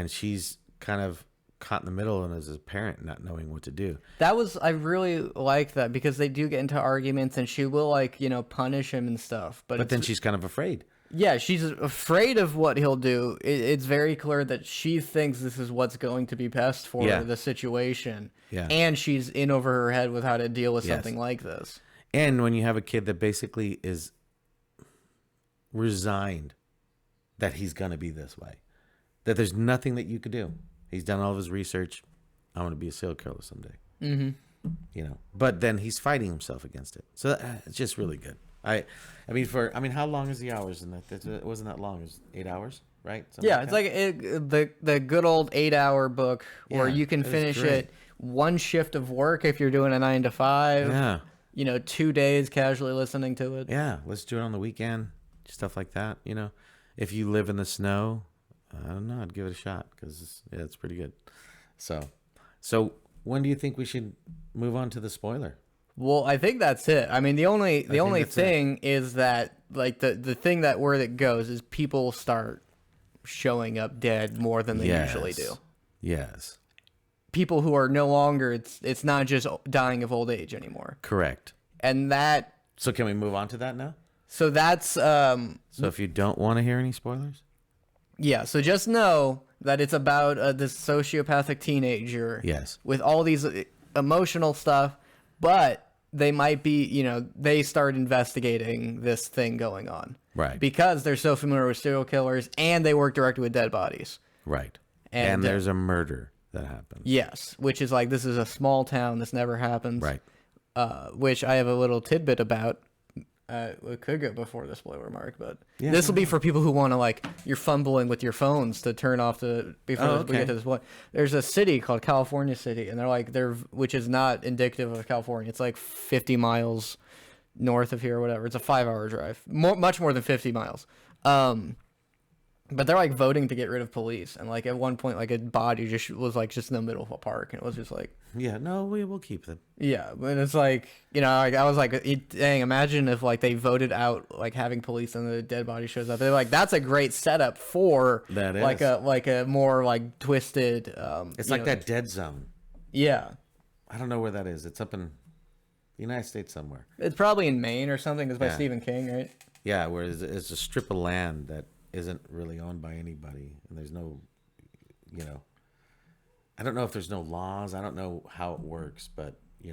A: she's kind of caught in the middle, and as a parent not knowing what to do. I really like that, because they do get into arguments, and she will punish him and stuff, but then she's kind of afraid.
B: Yeah, she's afraid of what he'll do. It's very clear that she thinks this is what's going to be best for the situation. Yeah. And she's in over her head with how to deal with something like this.
A: And when you have a kid that basically is resigned that he's going to be this way, that there's nothing that you could do. He's done all of his research. I'm going to be a serial killer someday. Mm-hmm. But then he's fighting himself against it. So it's just really good. I mean, how long is the hours in that? It wasn't that long. It was 8 hours, right?
B: Something it's like the good old 8-hour book where you can finish it one shift of work if you're doing a 9 to 5. Yeah. 2 days casually listening to it.
A: Yeah, let's do it on the weekend, stuff like that. If you live in the snow, I don't know, I'd give it a shot, because it's pretty good. So when do you think we should move on to the spoiler?
B: Well, I think that's it. I mean, the only thing is that the thing that where it goes is people start showing up dead more than they usually do.
A: Yes.
B: People who are no longer, it's not just dying of old age anymore.
A: Correct.
B: And that.
A: So can we move on to that now?
B: So that's.
A: So if you don't want to hear any spoilers.
B: Yeah, so just know that it's about this sociopathic teenager.
A: Yes.
B: With all these emotional stuff, but they might be, they start investigating this thing going on.
A: Right.
B: Because they're so familiar with serial killers, and they work directly with dead bodies.
A: Right. And there's a murder that happens.
B: Yes, which is this is a small town. This never happens.
A: Right.
B: Which I have a little tidbit about. It could go before the spoiler mark, but this will be for people who want to you're fumbling with your phones to turn off before we get to this point. There's a city called California City, and which is not indicative of California. It's 50 miles north of here or whatever. It's a 5-hour drive, much more than 50 miles. But they're voting to get rid of police, and at one point a body just was just in the middle of a park, and it was just
A: yeah, no, we will keep them.
B: Yeah, but it's I was dang, imagine if they voted out having police and the dead body shows up. They're that's a great setup for
A: that
B: is. A more twisted.
A: It's that Dead Zone.
B: Yeah,
A: I don't know where that is. It's up in the United States somewhere.
B: It's probably in Maine or something. It's by Stephen King, right?
A: Yeah, where it's a strip of land that isn't really owned by anybody, and there's no, I don't know if there's no laws. I don't know how it works, but you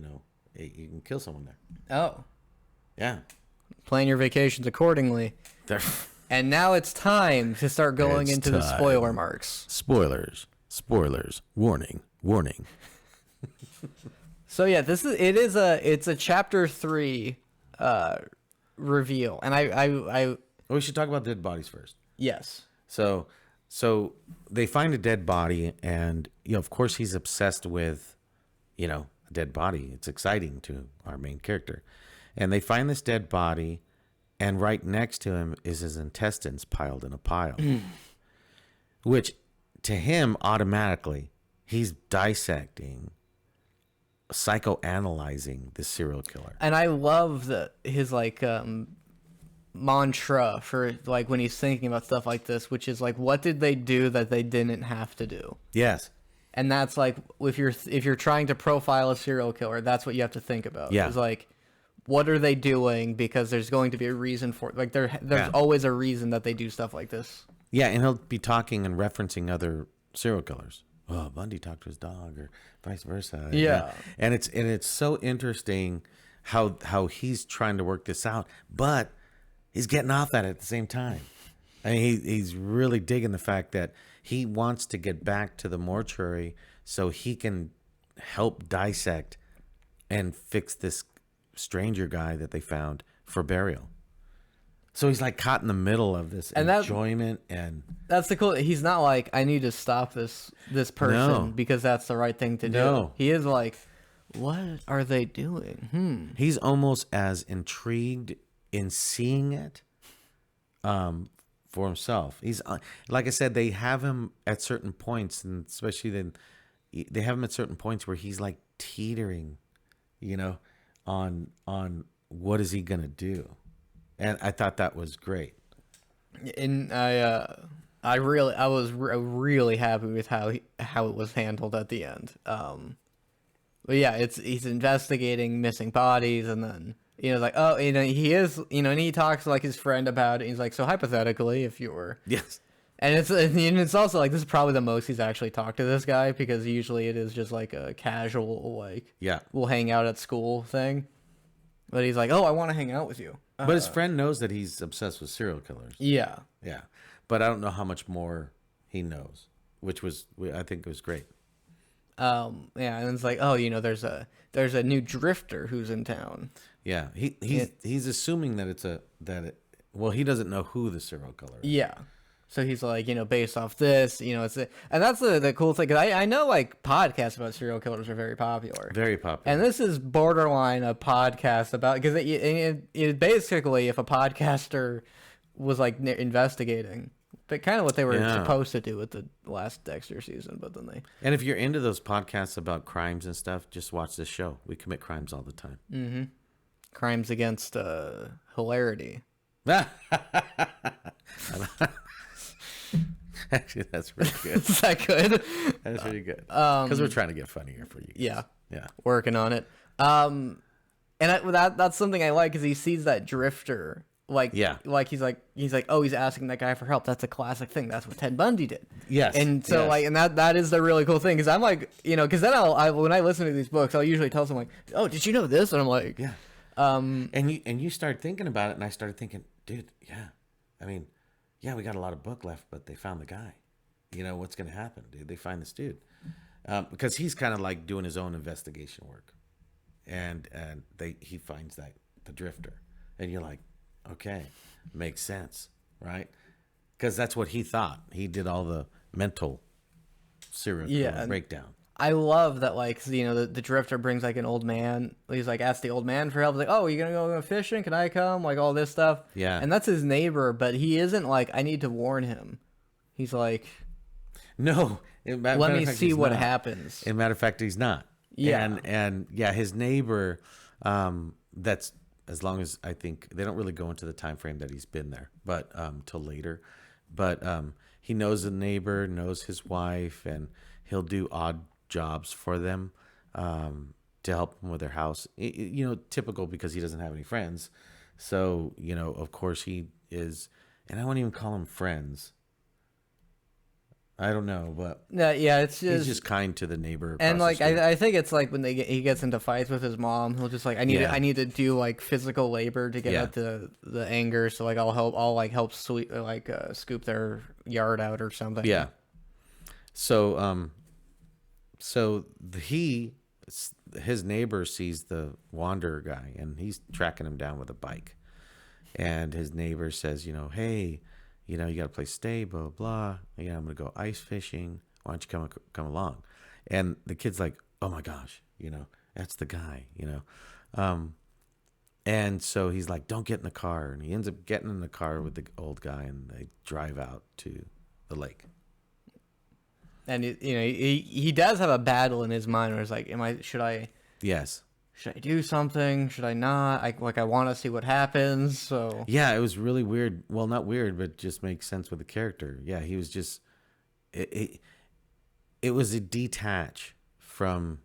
A: can kill someone there.
B: Oh,
A: yeah.
B: Plan your vacations accordingly. And now it's time to start going into the spoiler marks.
A: Spoilers, warning.
B: So yeah, it's a chapter 3 reveal, and
A: we should talk about dead bodies first.
B: Yes.
A: So they find a dead body, and of course he's obsessed with, dead body. It's exciting to our main character. And they find this dead body, and right next to him is his intestines piled in a pile, which to him, automatically, he's dissecting, psychoanalyzing the serial killer.
B: And I love his like mantra for like when he's thinking about stuff like this, which is like, what did they do that they didn't have to do?
A: Yes.
B: And that's like, if you're trying to profile a serial killer, that's what you have to think about.
A: Yeah.
B: Is like, what are they doing? Because there's going to be a reason for it. Like there's always a reason that they do stuff like this.
A: Yeah, and he'll be talking and referencing other serial killers. Oh, Bundy talked to his dog, or vice versa.
B: Yeah.
A: And it's so interesting how he's trying to work this out, but he's getting off at it at the same time. I mean, he's really digging the fact that he wants to get back to the mortuary so he can help dissect and fix this stranger guy that they found for burial. So he's like caught in the middle of this enjoyment, and
B: that's the cool. He's not like, I need to stop this person because that's the right thing to do.
A: No.
B: He is like, what are they doing?
A: He's almost as intrigued in seeing it for himself. He's like I said, they have him at certain points, and especially then they have him at certain points where he's like teetering, on what is he gonna do. And I thought that was great.
B: And I was really happy with how it was handled at the end. But yeah, he's investigating missing bodies, and then like, oh, he is, and he talks to like his friend about it. He's like, so hypothetically, if you were,
A: Yes,
B: and it's also like, this is probably the most he's actually talked to this guy, because usually it is just like a casual, like, we'll hang out at school thing. But he's like, oh, I want to hang out with you.
A: but his friend knows that he's obsessed with serial killers.
B: Yeah.
A: Yeah, but I don't know how much more he knows, which was, I think it was great.
B: Yeah, and it's like, oh, there's a new drifter who's in town.
A: Yeah, he's assuming that well, he doesn't know who the serial killer is.
B: Yeah. So he's like, based off this, and that's the cool thing. 'Cause I know like podcasts about serial killers are very popular.
A: Very popular.
B: And this is borderline a podcast about, because it basically, if a podcaster was like investigating, but kind of what they were supposed to do with the last Dexter season, but then they.
A: And if you're into those podcasts about crimes and stuff, just watch this show. We commit crimes all the time.
B: Mm-hmm. Crimes against hilarity.
A: Actually, that's really good.
B: Is that good?
A: That's really good. Because we're trying to get funnier for you guys. Yeah.
B: Working on it. And that's something I like, because he sees that drifter. Like he's like, oh, he's asking that guy for help. That's a classic thing. That's what Ted Bundy did.
A: Yes.
B: And so like, and that is the really cool thing, because I'm like, because then when I listen to these books, I'll usually tell someone like, oh, did you know this? And I'm like,
A: yeah. And you start thinking about it, and I started thinking, dude, yeah. I mean, yeah, we got a lot of book left, but they found the guy. What's going to happen, dude? They find this dude. Because he's kind of like doing his own investigation work. And he finds the drifter. And you're like, okay, makes sense, right? Because that's what he thought. He did all the mental serial killer breakdown.
B: I love that, like, the drifter brings like an old man. He's like, asks the old man for help. He's like, oh, you gonna go fishing? Can I come? Like, all this stuff.
A: Yeah.
B: And that's his neighbor, but he isn't like, I need to warn him. He's like,
A: no.
B: Let me see what happens.
A: As a matter of fact, he's not.
B: Yeah.
A: And yeah, his neighbor, that's, as long as, I think they don't really go into the time frame that he's been there, but till later. But he knows the neighbor, knows his wife, and he'll do odd jobs for them to help them with their house. Typical, because he doesn't have any friends. So, of course he is, and I won't even call him friends. I don't know, but
B: it's just,
A: he's just kind to the neighbor.
B: And like, I think it's like when he gets into fights with his mom, he'll just like, I need to do like physical labor to get out the anger. So like, I'll help scoop their yard out or something.
A: Yeah. So his neighbor sees the wanderer guy, and he's tracking him down with a bike. And his neighbor says, hey, you got a place to stay, blah, blah, blah. I'm going to go ice fishing. Why don't you come along? And the kid's like, oh my gosh, that's the guy, you know. And so he's like, don't get in the car. And he ends up getting in the car with the old guy, and they drive out to the lake.
B: And he does have a battle in his mind where it's like,
A: Yes.
B: should I do something? Should I not? I want to see what happens. So
A: Yeah, it was really weird. Well, not weird, but just makes sense with the character. Yeah, he was just it was a detach from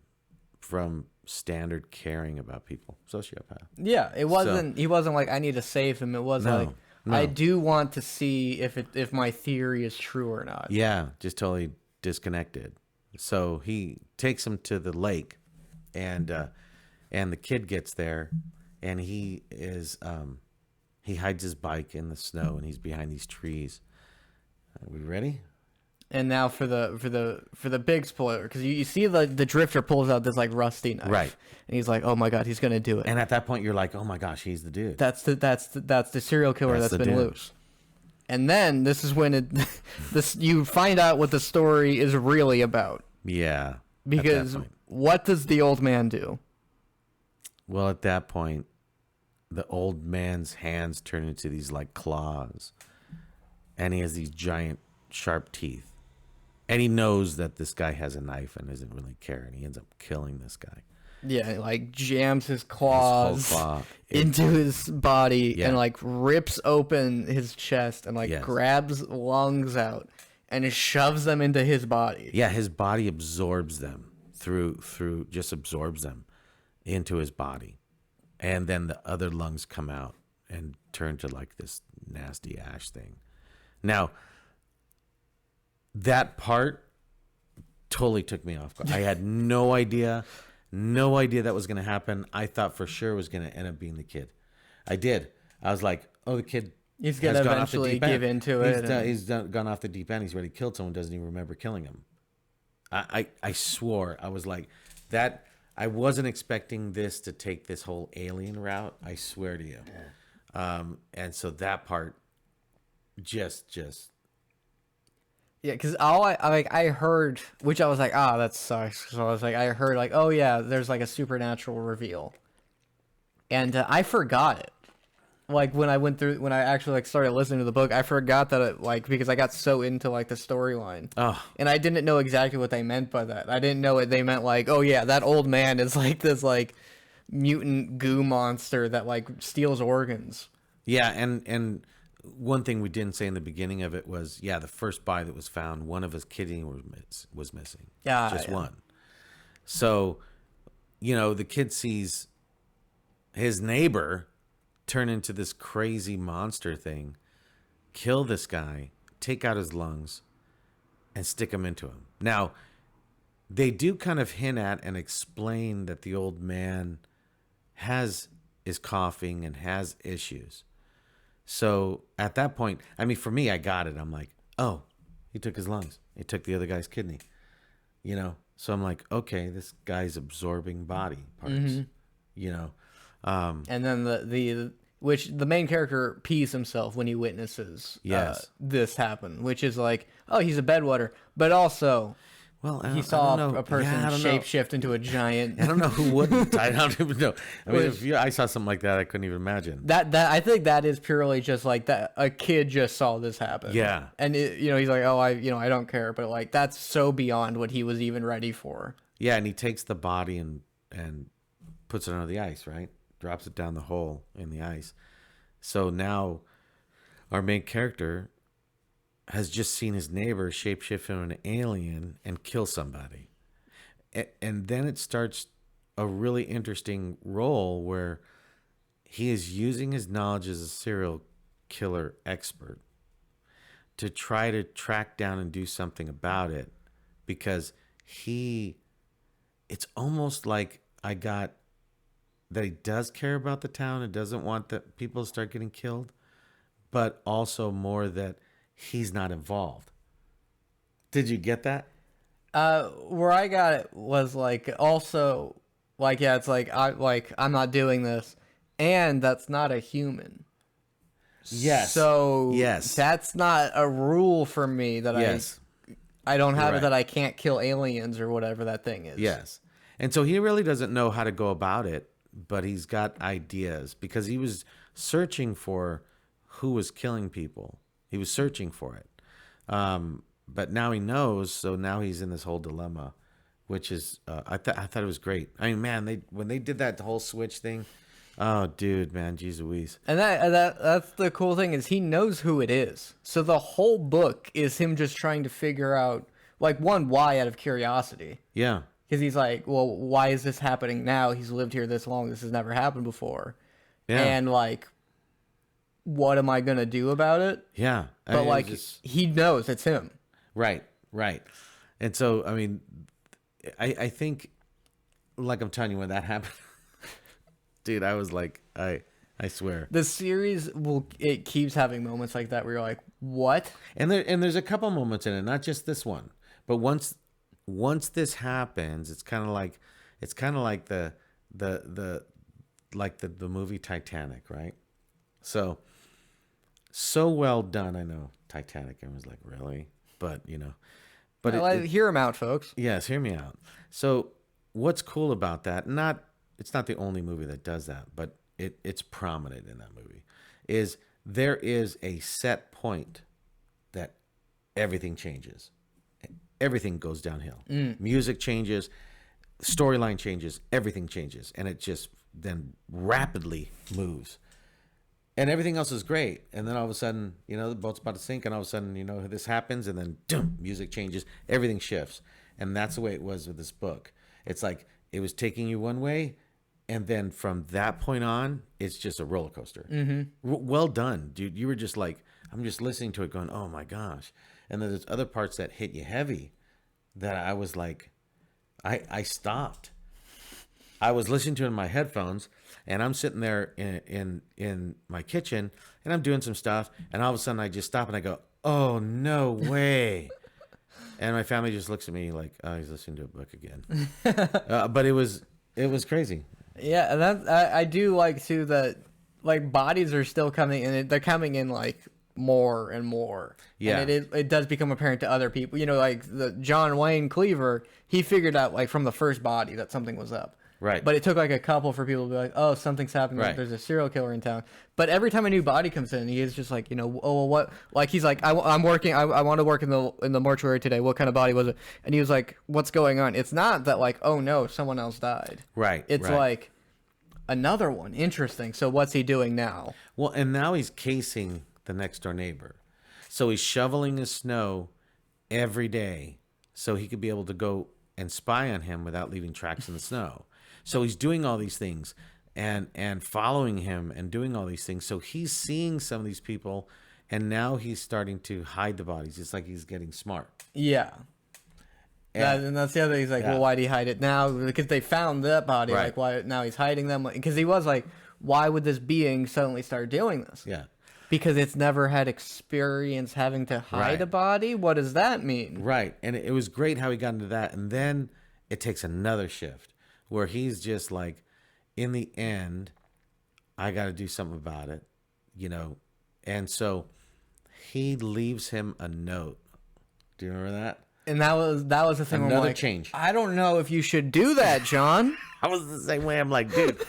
A: standard caring about people. Sociopath.
B: yeah, it wasn't. He wasn't like I need to save him. It was like I do want to see if my theory is true or not.
A: Yeah, just totally disconnected. So he takes him to the lake, and the kid gets there, and he hides his bike in the snow, and he's behind these trees. Are we ready?
B: And now for the big spoiler, because you see the drifter pulls out this like rusty knife,
A: Right?
B: And he's like, oh my god, he's gonna do it.
A: And at that point, you're like, oh my gosh, he's the dude.
B: That's the serial killer that's been
A: dude.
B: loose. And then this is when you find out what the story is really about.
A: Yeah.
B: Because what does the old man do?
A: Well, at that point, the old man's hands turn into these like claws, and he has these giant sharp teeth, and he knows that this guy has a knife and doesn't really care, and he ends up killing this guy.
B: Yeah, he, like jams his claws
A: whole claw
B: into his body,
A: Yeah.
B: and like rips open his chest and like
A: Yes.
B: grabs lungs out and just shoves them into his body.
A: Yeah, his body absorbs them just absorbs them into his body, and then the other lungs come out and turn to like this nasty ash thing. Now, that part totally took me off guard. I had no idea that was going to happen. I thought for sure it was going to end up being the kid. I did. I was like, oh, the kid
B: He's gonna
A: has gone off the
B: eventually
A: deep end.
B: give into it.
A: He's gone off the deep end. He's already killed someone, doesn't even remember killing him. I swore. I was like, that. I wasn't expecting this to take this whole alien route. I swear to you. And so that part just
B: Yeah, because I heard, which I was like, that sucks. So I was like, I heard like, oh yeah, there's like a supernatural reveal, and I forgot it. Like when I actually like started listening to the book, I forgot that it, like, because I got so into like the storyline, and I didn't know exactly what they meant by that. I didn't know what they meant, like, oh yeah, that old man is like this like mutant goo monster that like steals organs.
A: Yeah, and one thing we didn't say in the beginning of it was, the first body that was found, one of his kidney was missing.
B: Yeah,
A: just one. So, the kid sees his neighbor turn into this crazy monster thing, kill this guy, take out his lungs, and stick them into him. Now, they do kind of hint at and explain that the old man is coughing and has issues. So at that point, I mean, for me, I got it. I'm like, oh, he took his lungs. He took the other guy's kidney. So I'm like, okay, this guy's absorbing body parts.
B: And then the main character pees himself when he witnesses this happen, which is like, oh, he's a bedwetter, but also he saw a person shapeshift into a giant.
A: I don't know who wouldn't. I don't even know. I mean, I saw something like that, I couldn't even imagine.
B: That I think that is purely just like that a kid just saw this happen.
A: Yeah,
B: and he's like, oh, I don't care, but like that's so beyond what he was even ready for.
A: Yeah, and he takes the body and puts it under the ice, right? Drops it down the hole in the ice. So now our main character has just seen his neighbor shapeshift into an alien and kill somebody. And then it starts a really interesting role where he is using his knowledge as a serial killer expert to try to track down and do something about it, because it's almost like I got that he does care about the town and doesn't want that people to start getting killed, but also more that he's not involved. Did you get that?
B: Where I got it was like also like, yeah, it's like I'm not doing this, and that's not a human.
A: Yes.
B: So
A: yes,
B: that's not a rule for me that I don't have it, that I can't kill aliens or whatever that thing is.
A: Yes. And so he really doesn't know how to go about it, but he's got ideas because he was searching for who was killing people. He was searching for it. But now he knows, so now he's in this whole dilemma, which is I thought it was great. I mean, man, when they did that whole switch thing, oh, dude, man, jeez Louise.
B: And that's the cool thing is he knows who it is. So the whole book is him just trying to figure out, like, one, why out of curiosity.
A: Yeah.
B: Because he's like, well, why is this happening now? He's lived here this long. This has never happened before.
A: Yeah.
B: And, like, what am I going to do about it?
A: Yeah.
B: But, like, he knows it's him.
A: Right. And so, I mean, I think, like I'm telling you, when that happened, dude, I was like, I swear.
B: The series it keeps having moments like that where you're like, what?
A: And there's a couple moments in it, not just this one, but once this happens, it's kind of like the movie Titanic, right? So well done. I know Titanic. I was like, really? But
B: Hear him out, folks.
A: yes, hear me out. So what's cool about that? It's not the only movie that does that, but it's prominent in that movie. Is there is a set point that everything changes, everything goes downhill. Music changes, storyline changes, everything changes, and it just then rapidly moves. And everything else is great. And then all of a sudden, the boat's about to sink, and all of a sudden, this happens, and then music changes, everything shifts. And that's the way it was with this book. It's like it was taking you one way, and then from that point on, it's just a roller coaster. Mm-hmm. Well done, dude. You were just like, I'm just listening to it going, oh my gosh. And then there's other parts that hit you heavy that I was like, I stopped. I was listening to it in my headphones, and I'm sitting there in my kitchen, and I'm doing some stuff, and all of a sudden I just stop and I go, oh, no way. And my family just looks at me like, oh, he's listening to a book again. But it was crazy.
B: Yeah, and I do like too that like bodies are still coming in. They're coming in like more and more.
A: Yeah,
B: and it does become apparent to other people. Like the John Wayne Cleaver, he figured out like from the first body that something was up.
A: Right.
B: But it took like a couple for people to be like, oh, something's happening.
A: Right.
B: Like, there's a serial killer in town. But every time a new body comes in, he is just like, oh, well, what? Like, he's like, I'm working. I want to work in the mortuary today. What kind of body was it? And he was like, what's going on? It's not that like, oh no, someone else died.
A: Right.
B: It's like another one. Interesting. So what's he doing now?
A: Well, and now he's casing the next door neighbor. So he's shoveling his snow every day so he could be able to go and spy on him without leaving tracks in the snow. So he's doing all these things and following him and doing all these things. So he's seeing some of these people, and now he's starting to hide the bodies. It's like he's getting smart.
B: Yeah. And that's the other thing. He's like, well, why do you hide it now? Because they found that body.
A: Right.
B: Like, why now he's hiding them? Because he was like, why would this being suddenly start doing this?
A: Yeah.
B: Because it's never had experience having to hide a body? What does that mean?
A: Right. And it was great how he got into that. And then it takes another shift where he's just like, in the end, I got to do something about it, And so he leaves him a note. Do you remember that?
B: And that was the thing.
A: Another
B: I'm like,
A: change.
B: I don't know if you should do that, John.
A: I was the same way. I'm like, dude,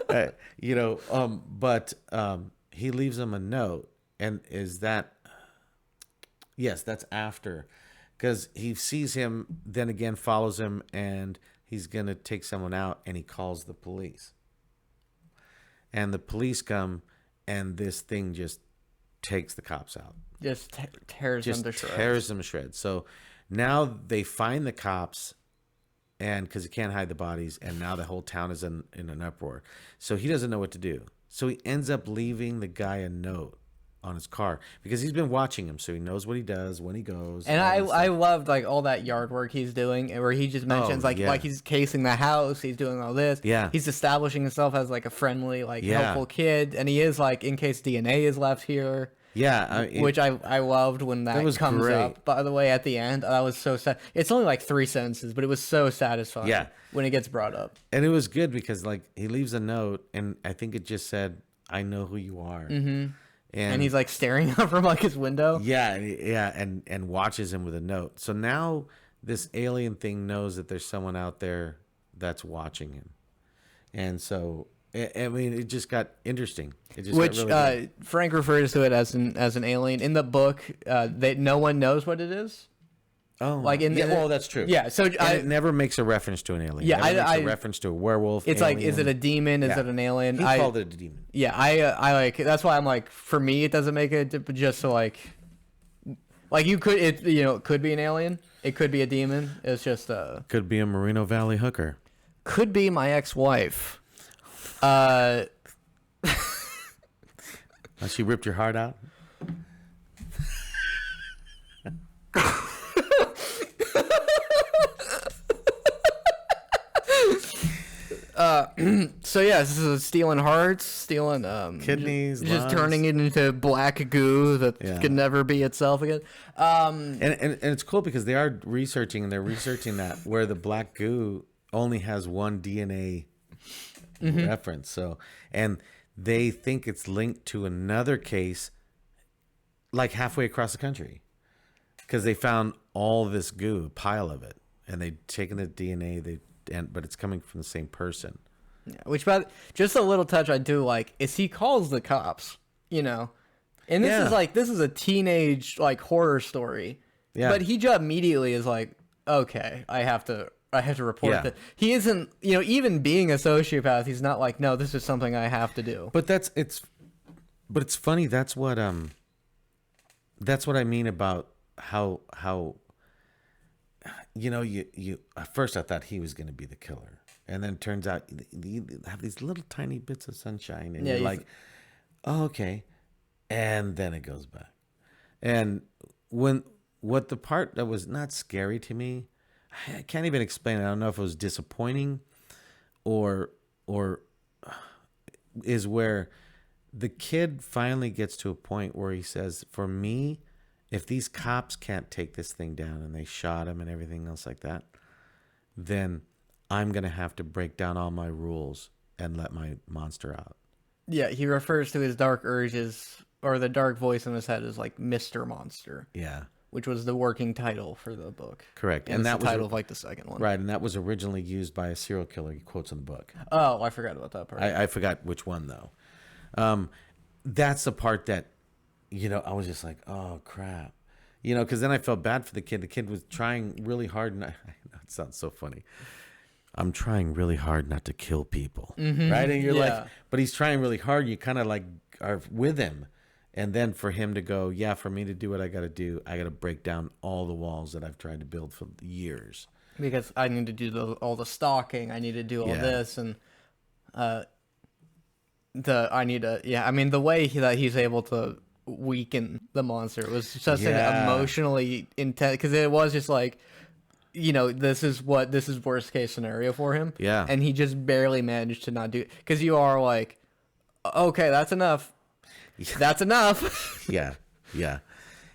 A: but he leaves him a note. And is that, yes, that's after, because he sees him, then again follows him, and he's going to take someone out, and he calls the police. And the police come, and this thing just takes the cops out.
B: Just tears them to shreds.
A: Tears them to shreds. So now they find the cops, and because he can't hide the bodies, and now the whole town is in an uproar. So he doesn't know what to do. So he ends up leaving the guy a note on his car because he's been watching him, so he knows what he does when he goes.
B: And I loved like all that yard work he's doing, where he just mentions like he's casing the house, he's doing all this.
A: Yeah,
B: he's establishing himself as like a friendly, like helpful kid, and he is like in case DNA is left here.
A: Yeah,
B: which I loved when that comes up. By the way, at the end, that was so sad. It's only like 3 sentences, but it was so satisfying.
A: Yeah,
B: when it gets brought up,
A: and it was good because like he leaves a note, and I think it just said, "I know who you are."
B: Mm-hmm. And he's like staring out from like his window.
A: Yeah, and watches him with a note. So now this alien thing knows that there's someone out there that's watching him. And so, I mean, it just got interesting. It just
B: Which
A: got really good.
B: Frank refers to it as an alien in the book. No one knows what it is.
A: Oh,
B: Like
A: well, that's true.
B: Yeah, so
A: It never makes a reference to an alien.
B: Yeah,
A: it never makes a reference to a werewolf.
B: It's
A: alien.
B: like, is it a demon? Is
A: Yeah.
B: it an alien?
A: He called it a demon.
B: Yeah, I like. That's why I'm like, for me, it doesn't make it. But just so like you could, it could be an alien. It could be a demon. It's just
A: Could be a Moreno Valley hooker.
B: could be my ex-wife.
A: She ripped your heart out.
B: So yeah, this is stealing hearts, stealing
A: Kidneys,
B: just
A: lungs.
B: turning it into black goo that could never be itself again.
A: And it's cool because they are researching, and they're researching that where the black goo only has one DNA reference. So, and they think it's linked to another case like halfway across the country because they found all this goo, a pile of it, and they'd taken the DNA, but it's coming from the same person.
B: Yeah, which, but just a little touch I do like is he calls the cops, and this is a teenage like horror story, but he just immediately is like, okay, I have to report that. He isn't, even being a sociopath, he's not like, no, this is something I have to do.
A: But it's funny. That's what I mean about how you at first I thought he was going to be the killer, and then it turns out you have these little tiny bits of sunshine, and you're like, oh, okay, and then it goes back. And what the part that was not scary to me, I can't even explain it. I don't know if it was disappointing or is where the kid finally gets to a point where he says, for me, if these cops can't take this thing down and they shot him and everything else like that, then I'm going to have to break down all my rules and let my monster out.
B: Yeah, he refers to his dark urges or the dark voice in his head as like Mr. Monster.
A: Yeah.
B: Which was the working title for the book.
A: Correct.
B: And that was the title of like the second one.
A: Right, and that was originally used by a serial killer he quotes in the book.
B: Oh, I forgot about that part.
A: I forgot which one though. That's the part that, I was just like, oh crap. Because then I felt bad for the kid. The kid was trying really hard. And I know it sounds so funny. I'm trying really hard not to kill people. Mm-hmm. Right? And you're like, but he's trying really hard. You kind of like are with him. And then for him to go, yeah, for me to do what I got to do, I got to break down all the walls that I've tried to build for years.
B: Because I need to do all the stalking. I need to do all this. And the way that he's able to weaken the monster was such an emotionally intense, because it was just like, this is worst case scenario for him.
A: Yeah.
B: And he just barely managed to not do it. Because you are like, okay, that's enough. That's enough.
A: Yeah.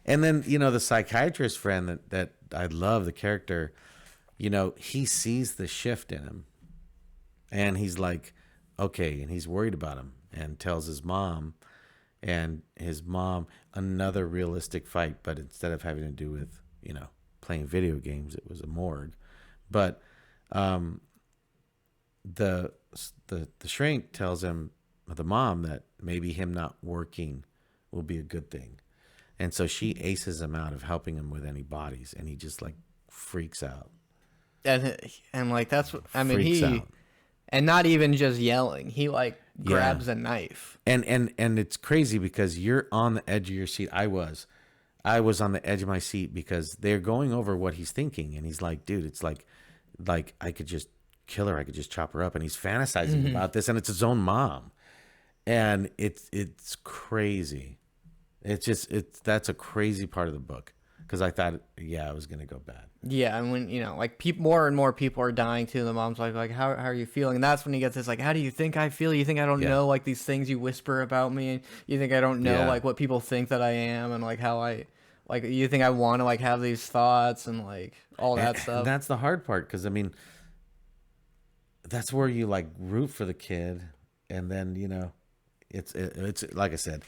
A: And then, the psychiatrist friend that I love, the character, he sees the shift in him. And he's like, okay, and he's worried about him and tells his mom. And his mom, another realistic fight, but instead of having to do with, playing video games, it was a morgue. But the shrink tells him, the mom, that maybe him not working will be a good thing. And so she aces him out of helping him with any bodies, and he just like freaks out.
B: And like that's what I mean, freaks out. And not even just yelling, he like grabs a knife. And
A: it's crazy because you're on the edge of your seat. I was on the edge of my seat because they're going over what he's thinking, and he's like, dude, it's like I could just kill her, I could just chop her up, and he's fantasizing about this, and it's his own mom. And it's crazy. That's a crazy part of the book, because I thought, it was gonna go bad.
B: Yeah, and when more and more people are dying too, the mom's like, how are you feeling? And that's when he gets this like, how do you think I feel? You think I don't know like these things you whisper about me? You think I don't know like what people think that I am, and like how I like you think I want to like have these thoughts and like all that stuff.
A: And that's the hard part, because I mean, that's where you like root for the kid, and then it's like I said,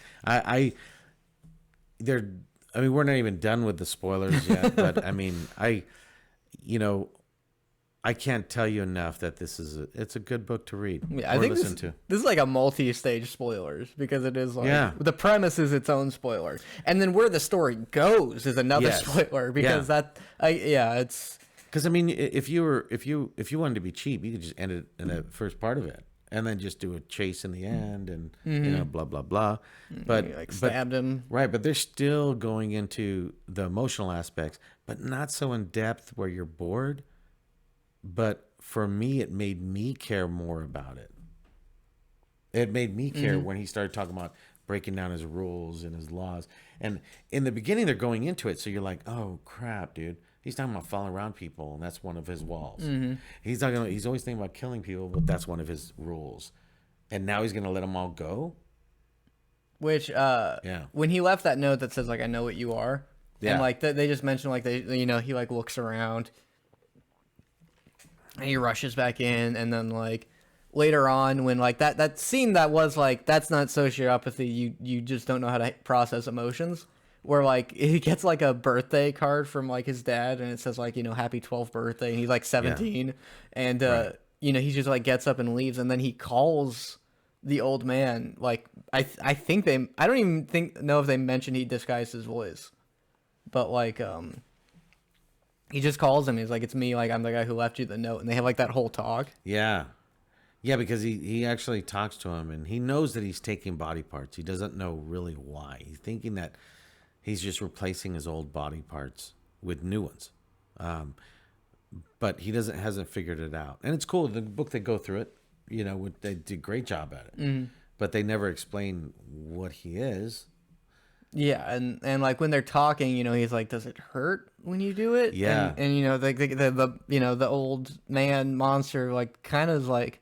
A: we're not even done with the spoilers yet, but I mean, I can't tell you enough that it's a good book to read
B: Yeah, I
A: or
B: think
A: listen to.
B: this is like a multi-stage spoilers because it is like
A: Yeah.
B: the premise is its own spoiler, and then where the story goes is another
A: Yes.
B: spoiler because it's
A: Because I mean, if you wanted to be cheap, you could just end it in the first part of it, and then just do a chase in the end, and blah blah blah. But
B: like stabbed him.
A: right, but they're still going into the emotional aspects, but not so in depth where you're bored. But for me, it made me care more about it. It made me care when he started talking about breaking down his rules and his laws. And in the beginning, they're going into it, so you're like, "Oh crap, dude! He's talking about following around people, and that's one of his walls. He's always thinking about killing people, but that's one of his rules. And now he's gonna let them all go."
B: Which when he left that note that says like I know what you are, and like they just mentioned like he like looks around. And he rushes back in, and then like later on, when like that scene that was like that's not sociopathy, you just don't know how to process emotions. Where like he gets like a birthday card from like his dad, and it says like happy 12th birthday, and he's like 17, and he just like gets up and leaves, and then he calls the old man. Like I think I don't even know if they mentioned he disguised his voice, but like he just calls him. He's like, "It's me. Like, I'm the guy who left you the note." And they have like that whole talk.
A: Yeah. Yeah, because he actually talks to him, and he knows that he's taking body parts. He doesn't know really why. He's thinking that he's just replacing his old body parts with new ones. But he hasn't figured it out. And it's cool. The book, they go through it. They did a great job at it. But they never explain what he is.
B: Yeah, and like when they're talking, he's like, "Does it hurt when you do it?"
A: Yeah,
B: and the old man monster like kind of like,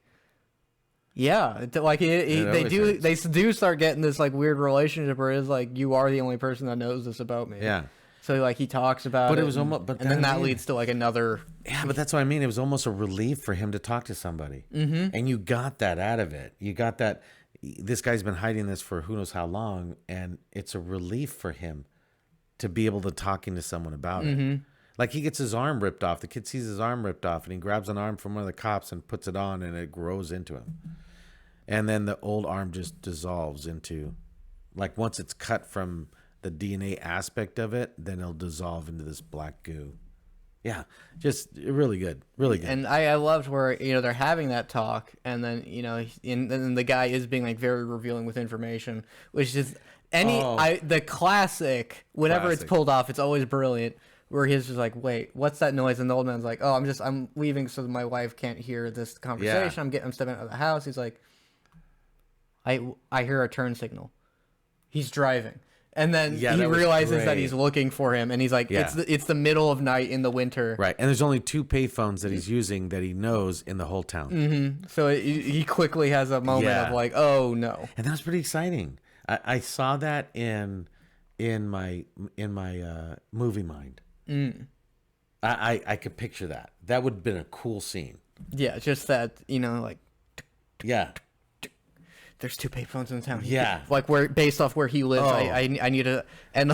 B: yeah, like they do start getting this like weird relationship where it's like you are the only person that knows this about me.
A: Yeah.
B: So like he talks about it,
A: but it was almost, but
B: and then that leads to like another.
A: Yeah, but that's what I mean. It was almost a relief for him to talk to somebody, and you got that out of it. You got that. This guy's been hiding this for who knows how long, and it's a relief for him to be able to talking to someone about it. Like he gets his arm ripped off. The kid sees his arm ripped off, and he grabs an arm from one of the cops and puts it on, and it grows into him. And then the old arm just dissolves into, like once it's cut from the DNA aspect of it, then it'll dissolve into this black goo. Yeah, just really good, really good.
B: And I loved where they're having that talk, and then and then the guy is being like very revealing with information, which is the classic. Whenever it's pulled off, it's always brilliant. Where he's just like, "Wait, what's that noise?" And the old man's like, "Oh, I'm leaving so that my wife can't hear this conversation. I'm stepping out of the house." He's like, "I hear a turn signal." He's driving. And then he realizes that he's looking for him, and he's like, it's the middle of night in the winter.
A: Right, and there's only 2 payphones that he's using that he knows in the whole town.
B: So he quickly has a moment of like, oh, no.
A: And that was pretty exciting. I saw that in my movie mind. I could picture that. That would have been a cool scene.
B: Yeah, just that, like...
A: Yeah.
B: There's 2 payphones in the town.
A: Like
B: where based off where he lives, I need to and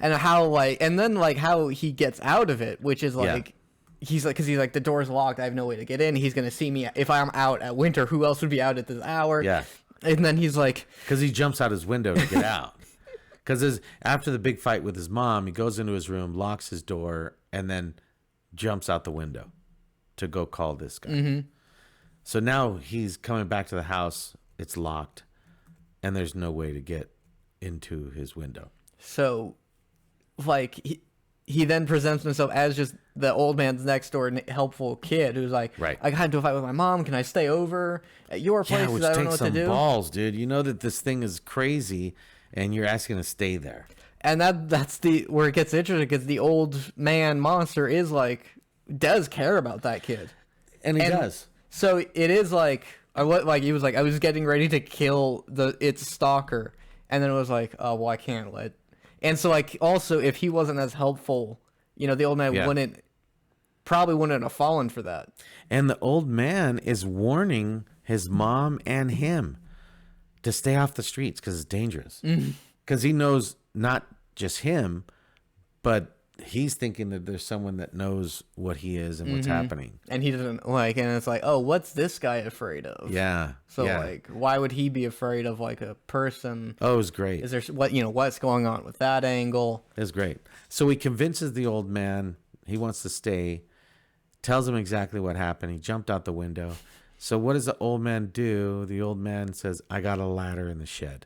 B: how like and then like how he gets out of it, which is like he's like the door's locked. I have no way to get in. He's gonna see me if I'm out at winter. Who else would be out at this hour?
A: Yeah,
B: and then he's like
A: because he jumps out his window to get out. Because after the big fight with his mom, he goes into his room, locks his door, and then jumps out the window to go call this guy. So now he's coming back to the house. It's locked, and there's no way to get into his window.
B: So, like, he then presents himself as just the old man's next door helpful kid who's like, I got into a fight with my mom. Can I stay over at your place?
A: Yeah, which
B: I don't know
A: takes
B: what to
A: some
B: do.
A: balls, dude. You know that this thing is crazy, and you're asking to stay there.
B: And that's where it gets interesting because the old man monster is like does care about that kid,
A: and he does.
B: So it is like. He was like, I was getting ready to kill its stalker, and then it was like, oh well, I can't let. And so like also, if he wasn't as helpful, the old man probably wouldn't have fallen for that.
A: And the old man is warning his mom and him to stay off the streets because it's dangerous. Because he knows not just him, but he's thinking that there's someone that knows what he is and what's happening.
B: And he doesn't like, and it's like, oh, what's this guy afraid of?
A: Yeah.
B: So
A: yeah.
B: like, why would he be afraid of like a person?
A: Oh, it was great.
B: Is there what's going on with that angle?
A: It was great. So he convinces the old man he wants to stay, tells him exactly what happened. He jumped out the window. So what does the old man do? The old man says, I got a ladder in the shed.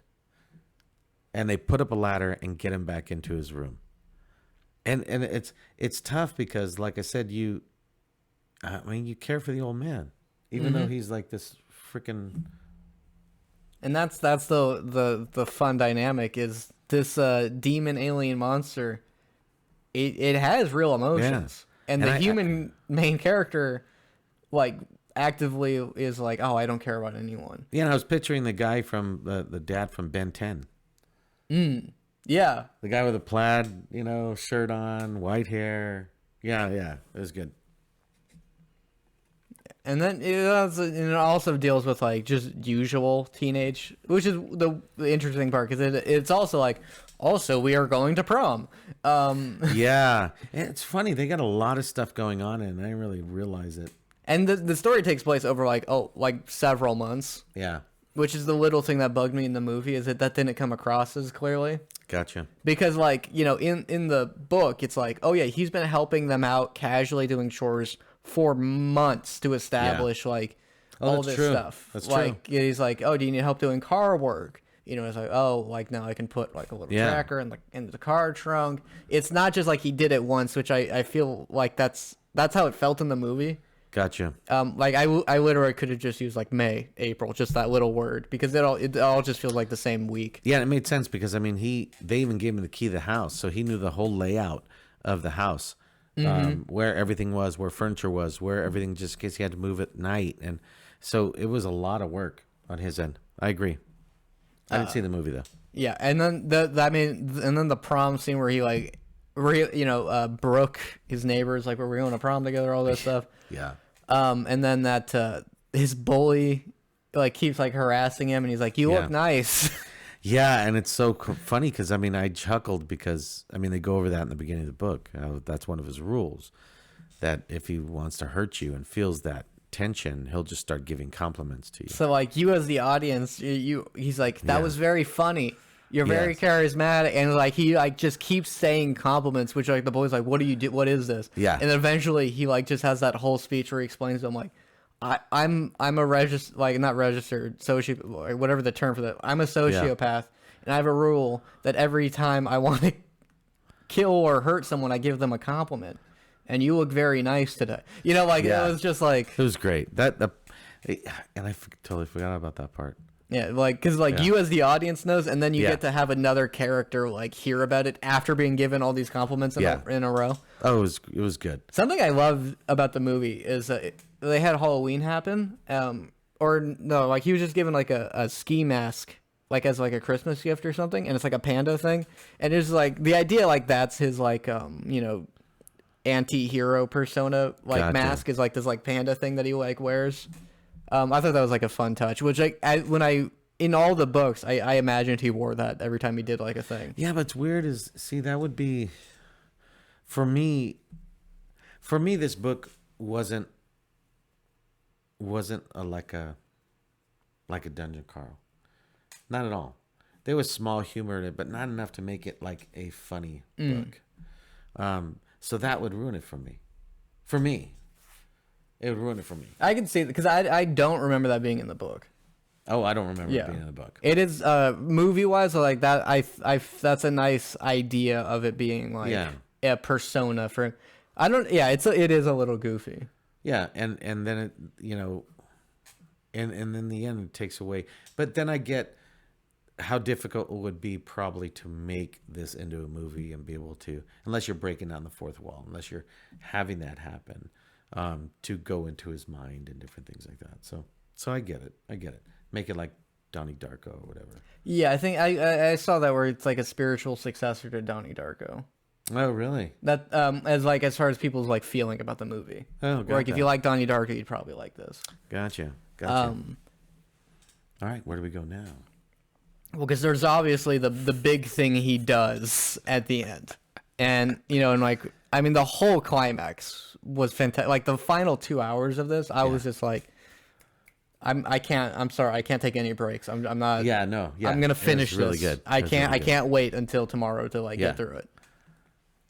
A: And they put up a ladder and get him back into his room. And it's tough because, like I said, you care for the old man, even though he's like this freaking.
B: And that's the fun dynamic is this demon alien monster. It has real emotions, and the human main character, like, actively is like, oh, I don't care about anyone.
A: Yeah, and I was picturing the guy from the dad from Ben 10.
B: Yeah.
A: The guy with the plaid, shirt on, white hair. Yeah, it was good.
B: And then it also deals with like just usual teenage, which is the interesting part because it's also like, also we are going to prom.
A: Yeah, it's funny. They got a lot of stuff going on, and I didn't really realize it.
B: And the story takes place over like several months.
A: Yeah.
B: Which is the little thing that bugged me in the movie is that didn't come across as clearly.
A: Gotcha.
B: Because like, in the book, it's like, oh yeah, he's been helping them out casually doing chores for months to establish like all this stuff.
A: That's
B: like
A: true.
B: he's like, oh, do you need help doing car work? It's like, oh, like now I can put like a little tracker in the car trunk. It's not just like he did it once, which I feel like that's how it felt in the movie.
A: Gotcha.
B: Like I literally could have just used like May, April, just that little word because it all just feels like the same week.
A: Yeah, it made sense because they even gave him the key to the house, so he knew the whole layout of the house, where everything was, where furniture was, where everything just in case he had to move at night, and so it was a lot of work on his end. I agree. I didn't see the movie though.
B: Yeah, and then the prom scene where he like, Brooke, his neighbors, like, we're going to prom together, all this stuff.
A: Yeah.
B: And then that his bully like keeps like harassing him, and he's like, "You look nice."
A: Yeah, and it's so funny because I chuckled because they go over that in the beginning of the book. That's one of his rules, that if he wants to hurt you and feels that tension, he'll just start giving compliments to you.
B: So like you as the audience, he's like, "That was very funny. You're very charismatic," and like he like just keeps saying compliments, which like the boy's like, "What do you do? What is this?"
A: Yeah.
B: And eventually he like just has that whole speech where he explains to him like, I'm a not registered soci, whatever the term for that. I'm a sociopath, and I have a rule that every time I want to kill or hurt someone, I give them a compliment. And you look very nice today. It was just like
A: it was great. And I totally forgot about that part.
B: Yeah, like because you as the audience knows, and then you get to have another character like hear about it after being given all these compliments in a row.
A: Oh, it was good.
B: Something I love about the movie is they had Halloween happen, or no, like he was just given like a ski mask, like as like a Christmas gift or something, and it's like a panda thing, and it's like the idea like that's his like anti-hero persona like mask is like this like panda thing that he like wears. I thought that was like a fun touch, which in all the books, I imagined he wore that every time he did like a thing.
A: Yeah, but it's weird that would be, for me, this book wasn't like a Dungeon Carl. Not at all. There was small humor in it, but not enough to make it like a funny book. So that would ruin it for me. For me. It would ruin it for me. I
B: can see it because I don't remember that being in the book.
A: Oh, I don't remember it being in the book.
B: It is movie wise, like that. I that's a nice idea of it being like a persona for. I don't. Yeah, it is a little goofy.
A: Yeah, and then it and then the end it takes away. But then I get how difficult it would be probably to make this into a movie and be able to, unless you're breaking down the fourth wall, unless you're having that happen. To go into his mind and different things like that. So I get it. Make it like Donnie Darko or whatever.
B: Yeah, I think I saw that where it's like a spiritual successor to Donnie Darko.
A: Oh, really?
B: That as far as people's like feeling about the movie.
A: Oh,
B: like if you like Donnie Darko, you'd probably like this.
A: Gotcha. All right, where do we go now?
B: Well, because there's obviously the big thing he does at the end. And and like I mean, the whole climax was fantastic. Like the final 2 hours of this, I was just like, I'm sorry, I can't take any breaks. I'm not.
A: Yeah, no, yeah.
B: I'm gonna
A: It was
B: finish
A: really
B: this.
A: good.
B: I
A: It was
B: can't.
A: really
B: I
A: good.
B: can't wait until tomorrow to like
A: Yeah.
B: get through it.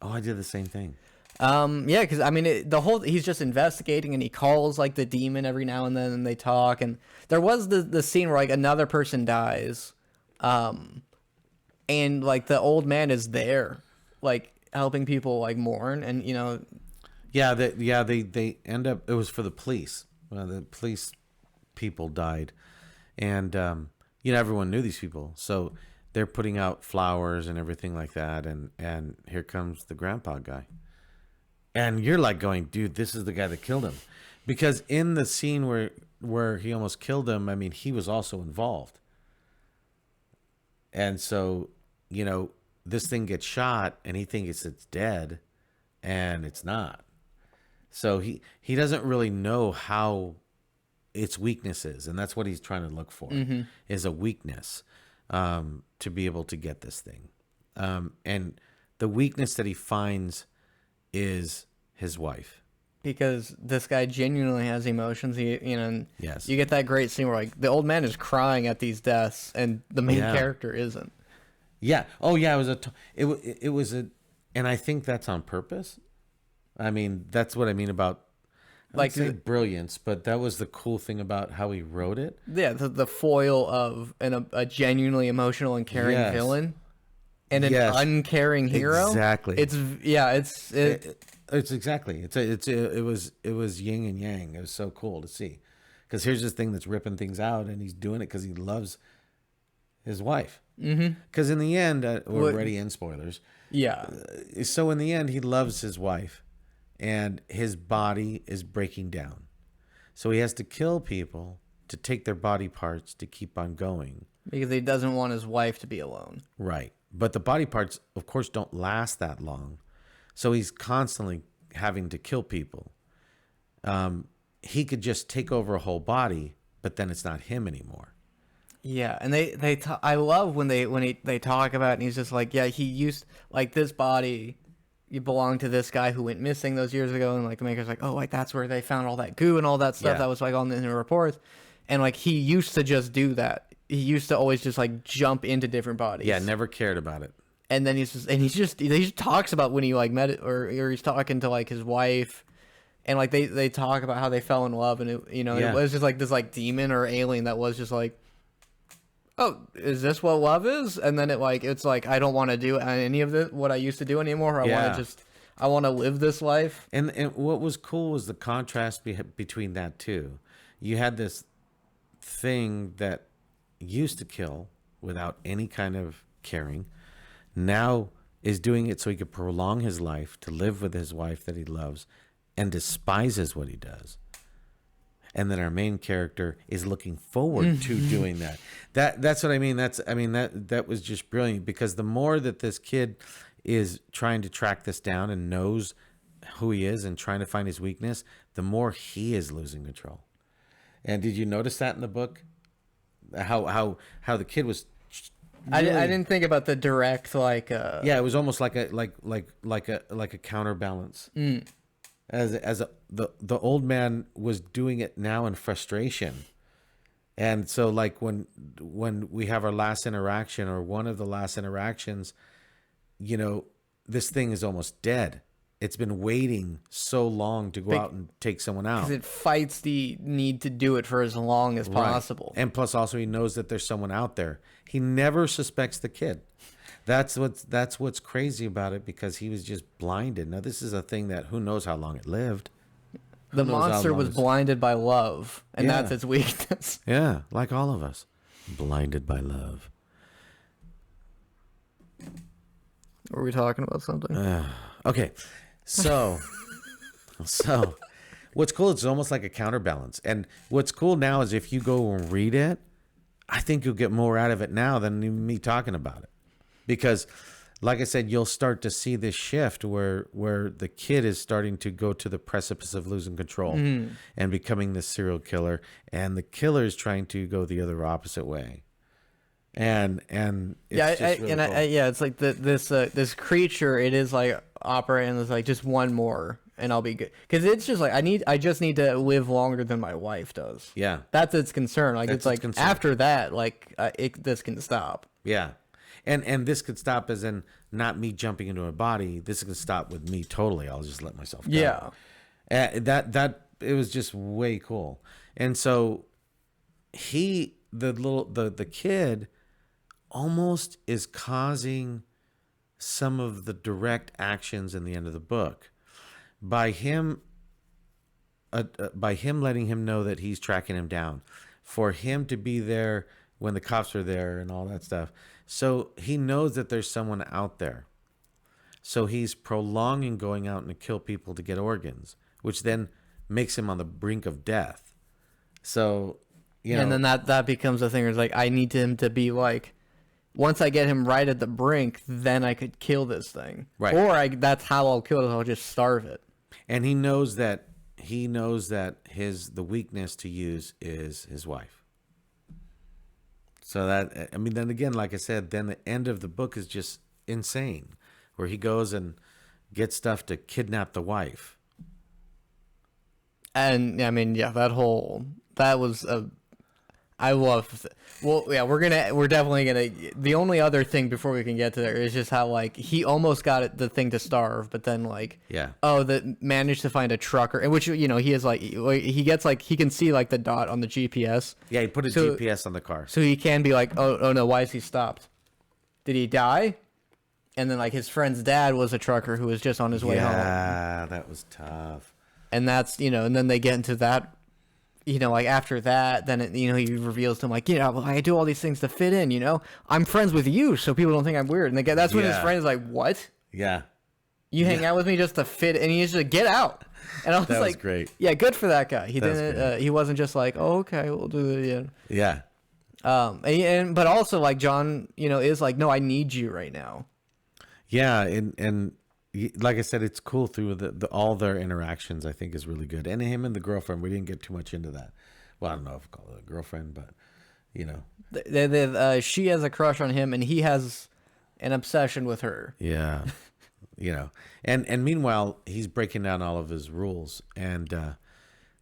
A: Oh, I did the same thing.
B: Yeah, because I mean, he's just investigating, and he calls like the demon every now and then, and they talk. And there was the scene where like another person dies, and like the old man is there, like helping people like mourn, and
A: Yeah, they end up. It was for the police. The police people died, and everyone knew these people, so they're putting out flowers and everything like that, and here comes the grandpa guy, and you're like going, dude, this is the guy that killed him, because in the scene where he almost killed him, I mean, he was also involved, and so this thing gets shot, and he thinks it's dead, and it's not. So he doesn't really know how its weaknesses, and that's what he's trying to look for, is a weakness, to be able to get this thing. And the weakness that he finds is his wife.
B: because this guy genuinely has emotions. And
A: Yes.
B: you get that great scene where like the old man is crying at these deaths, and the main
A: Yeah.
B: character isn't.
A: Yeah. Oh, yeah. It was a, and I think that's on purpose. I mean, that's what I mean about
B: Like,
A: like brilliance, but that was the cool thing about how he wrote it.
B: Yeah, the foil of a genuinely emotional and caring
A: Yes.
B: villain, and an
A: Yes.
B: uncaring hero.
A: Exactly.
B: It's
A: It's exactly. It was yin and yang. It was so cool to see, because here's this thing that's ripping things out, and he's doing it because he loves his wife. Because in the end, we're already in spoilers.
B: yeah.
A: So in the end, he loves his wife, and his body is breaking down. So he has to kill people to take their body parts to keep on going.
B: Because he doesn't want his wife to be alone.
A: Right. But the body parts, of course, don't last that long. So he's constantly having to kill people. He could just take over a whole body, but then it's not him anymore.
B: Yeah, and I love when they talk about it, and he's just like, yeah, he used like this body. You belong to this guy who went missing those years ago, and like the maker's like, oh, like that's where they found all that goo and all that stuff
A: Yeah.
B: that was like on the reports, and like he used to just do that. He used to always just like jump into different bodies.
A: Yeah, never cared about it.
B: And then he just talks about when he like met it, or he's talking to like his wife, and like they talk about how they fell in love, and
A: Yeah.
B: it was just like this like demon or alien that was just like, oh, is this what love is? And then it's like I don't want to do any of this what I used to do anymore.
A: Yeah.
B: I want to live this life.
A: And what was cool was the contrast between that too. You had this thing that used to kill without any kind of caring, now is doing it so he could prolong his life, to live with his wife that he loves, and despises what he does. And then our main character is looking forward to doing that. That's what I mean. That was just brilliant, because the more that this kid is trying to track this down and knows who he is and trying to find his weakness, the more he is losing control. And did you notice that in the book? How the kid was
B: I
A: really-
B: didn't think about the direct like
A: Yeah, it was almost like a counterbalance. The old man was doing it now in frustration. And so like when we have our last interaction, or one of the last interactions, this thing is almost dead. It's been waiting so long to go out and take someone out.
B: because it fights the need to do it for as long as
A: Right.
B: possible.
A: And plus also he knows that there's someone out there. He never suspects the kid. That's what's crazy about it, because he was just blinded. Now this is a thing that who knows how long it lived.
B: The
A: knows how
B: monster
A: long
B: was
A: it's-
B: blinded by love, and
A: Yeah.
B: that's its weakness.
A: Yeah, like all of us. Blinded by love.
B: Were we talking about something?
A: Okay. So what's cool, it's almost like a counterbalance. And what's cool now is if you go and read it, I think you'll get more out of it now than even me talking about it. Because like I said, you'll start to see this shift where the kid is starting to go to the precipice of losing control and becoming this serial killer, and the killer is trying to go the other opposite way. and it's
B: Yeah,
A: just really cool.
B: yeah, it's like this creature. It is like operating as like just one more, and I'll be good. Because it's just like I just need to live longer than my wife does.
A: Yeah,
B: That's its concern. Like
A: that's
B: it's
A: its
B: like
A: concern.
B: after that, like this can stop.
A: Yeah, and this could stop as in not me jumping into a body. This could stop with me totally. I'll just let myself go.
B: Yeah.
A: That it was just way cool. And so the kid almost is causing some of the direct actions in the end of the book by him letting him know that he's tracking him down, for him to be there when the cops are there and all that stuff. So he knows that there's someone out there. So he's prolonging going out and to kill people to get organs, which then makes him on the brink of death. So,
B: And then that becomes a thing where it's like, I need him to be like, once I get him right at the brink, then I could kill this thing.
A: Right.
B: Or that's how I'll kill it. I'll just starve it.
A: and he knows that the weakness to use is his wife. So that, I mean, then again, like I said, then the end of the book is just insane, where he goes and gets stuff to kidnap the wife.
B: And I mean, yeah, that was a, I love. Well, yeah, we're definitely gonna. The only other thing before we can get to there is just how like he almost got the thing to starve, but then like that managed to find a trucker, in which he is like he gets like he can see like the dot on the GPS.
A: Yeah, he put a GPS on the car,
B: so he can be like, oh no, why is he stopped? Did he die? And then like his friend's dad was a trucker who was just on his way home.
A: Yeah, that was tough.
B: And that's and then they get into that. Like after that, then he reveals to him like, I do all these things to fit in. I'm friends with you, so people don't think I'm weird. And that's when his friend is like, "What?
A: Yeah,
B: you hang out with me just to fit?" And he's just like, "Get out!" And I was
A: that
B: like,
A: was great.
B: Yeah, good for that guy. He
A: That was
B: didn't.
A: great.
B: He wasn't just like, "Oh, okay, we'll do it again."
A: Yeah,
B: but also like John, is like, "No, I need you right now."
A: yeah, and like I said, it's cool through all their interactions. I think is really good, and him and the girlfriend. We didn't get too much into that. Well, I don't know if I call it a girlfriend, but
B: she has a crush on him, and he has an obsession with her.
A: Yeah, and meanwhile he's breaking down all of his rules, and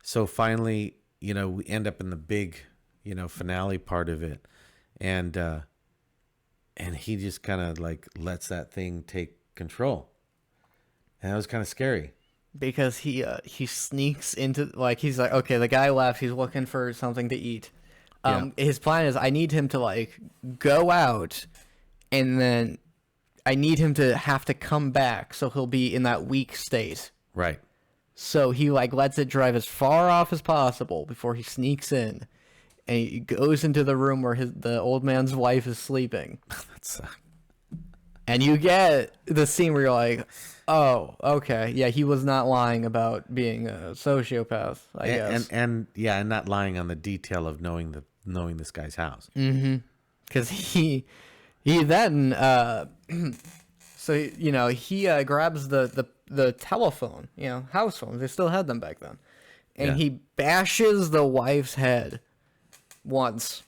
A: so finally, we end up in the big, finale part of it, and he just kind of like lets that thing take control. And that was kind of scary.
B: Because he sneaks into, like, he's like, okay, the guy left, he's looking for something to eat. His plan is I need him to like go out, and then I need him to have to come back, so he'll be in that weak state.
A: Right.
B: So he like lets it drive as far off as possible before he sneaks in, and he goes into the room where the old man's wife is sleeping.
A: That's
B: And you get the scene where you're like, oh, okay, yeah, he was not lying about being a sociopath, I guess.
A: And not lying on the detail of knowing this guy's house.
B: Mm-hmm. Because he then so he grabs the telephone, house phones. They still had them back then, and he bashes the wife's head once,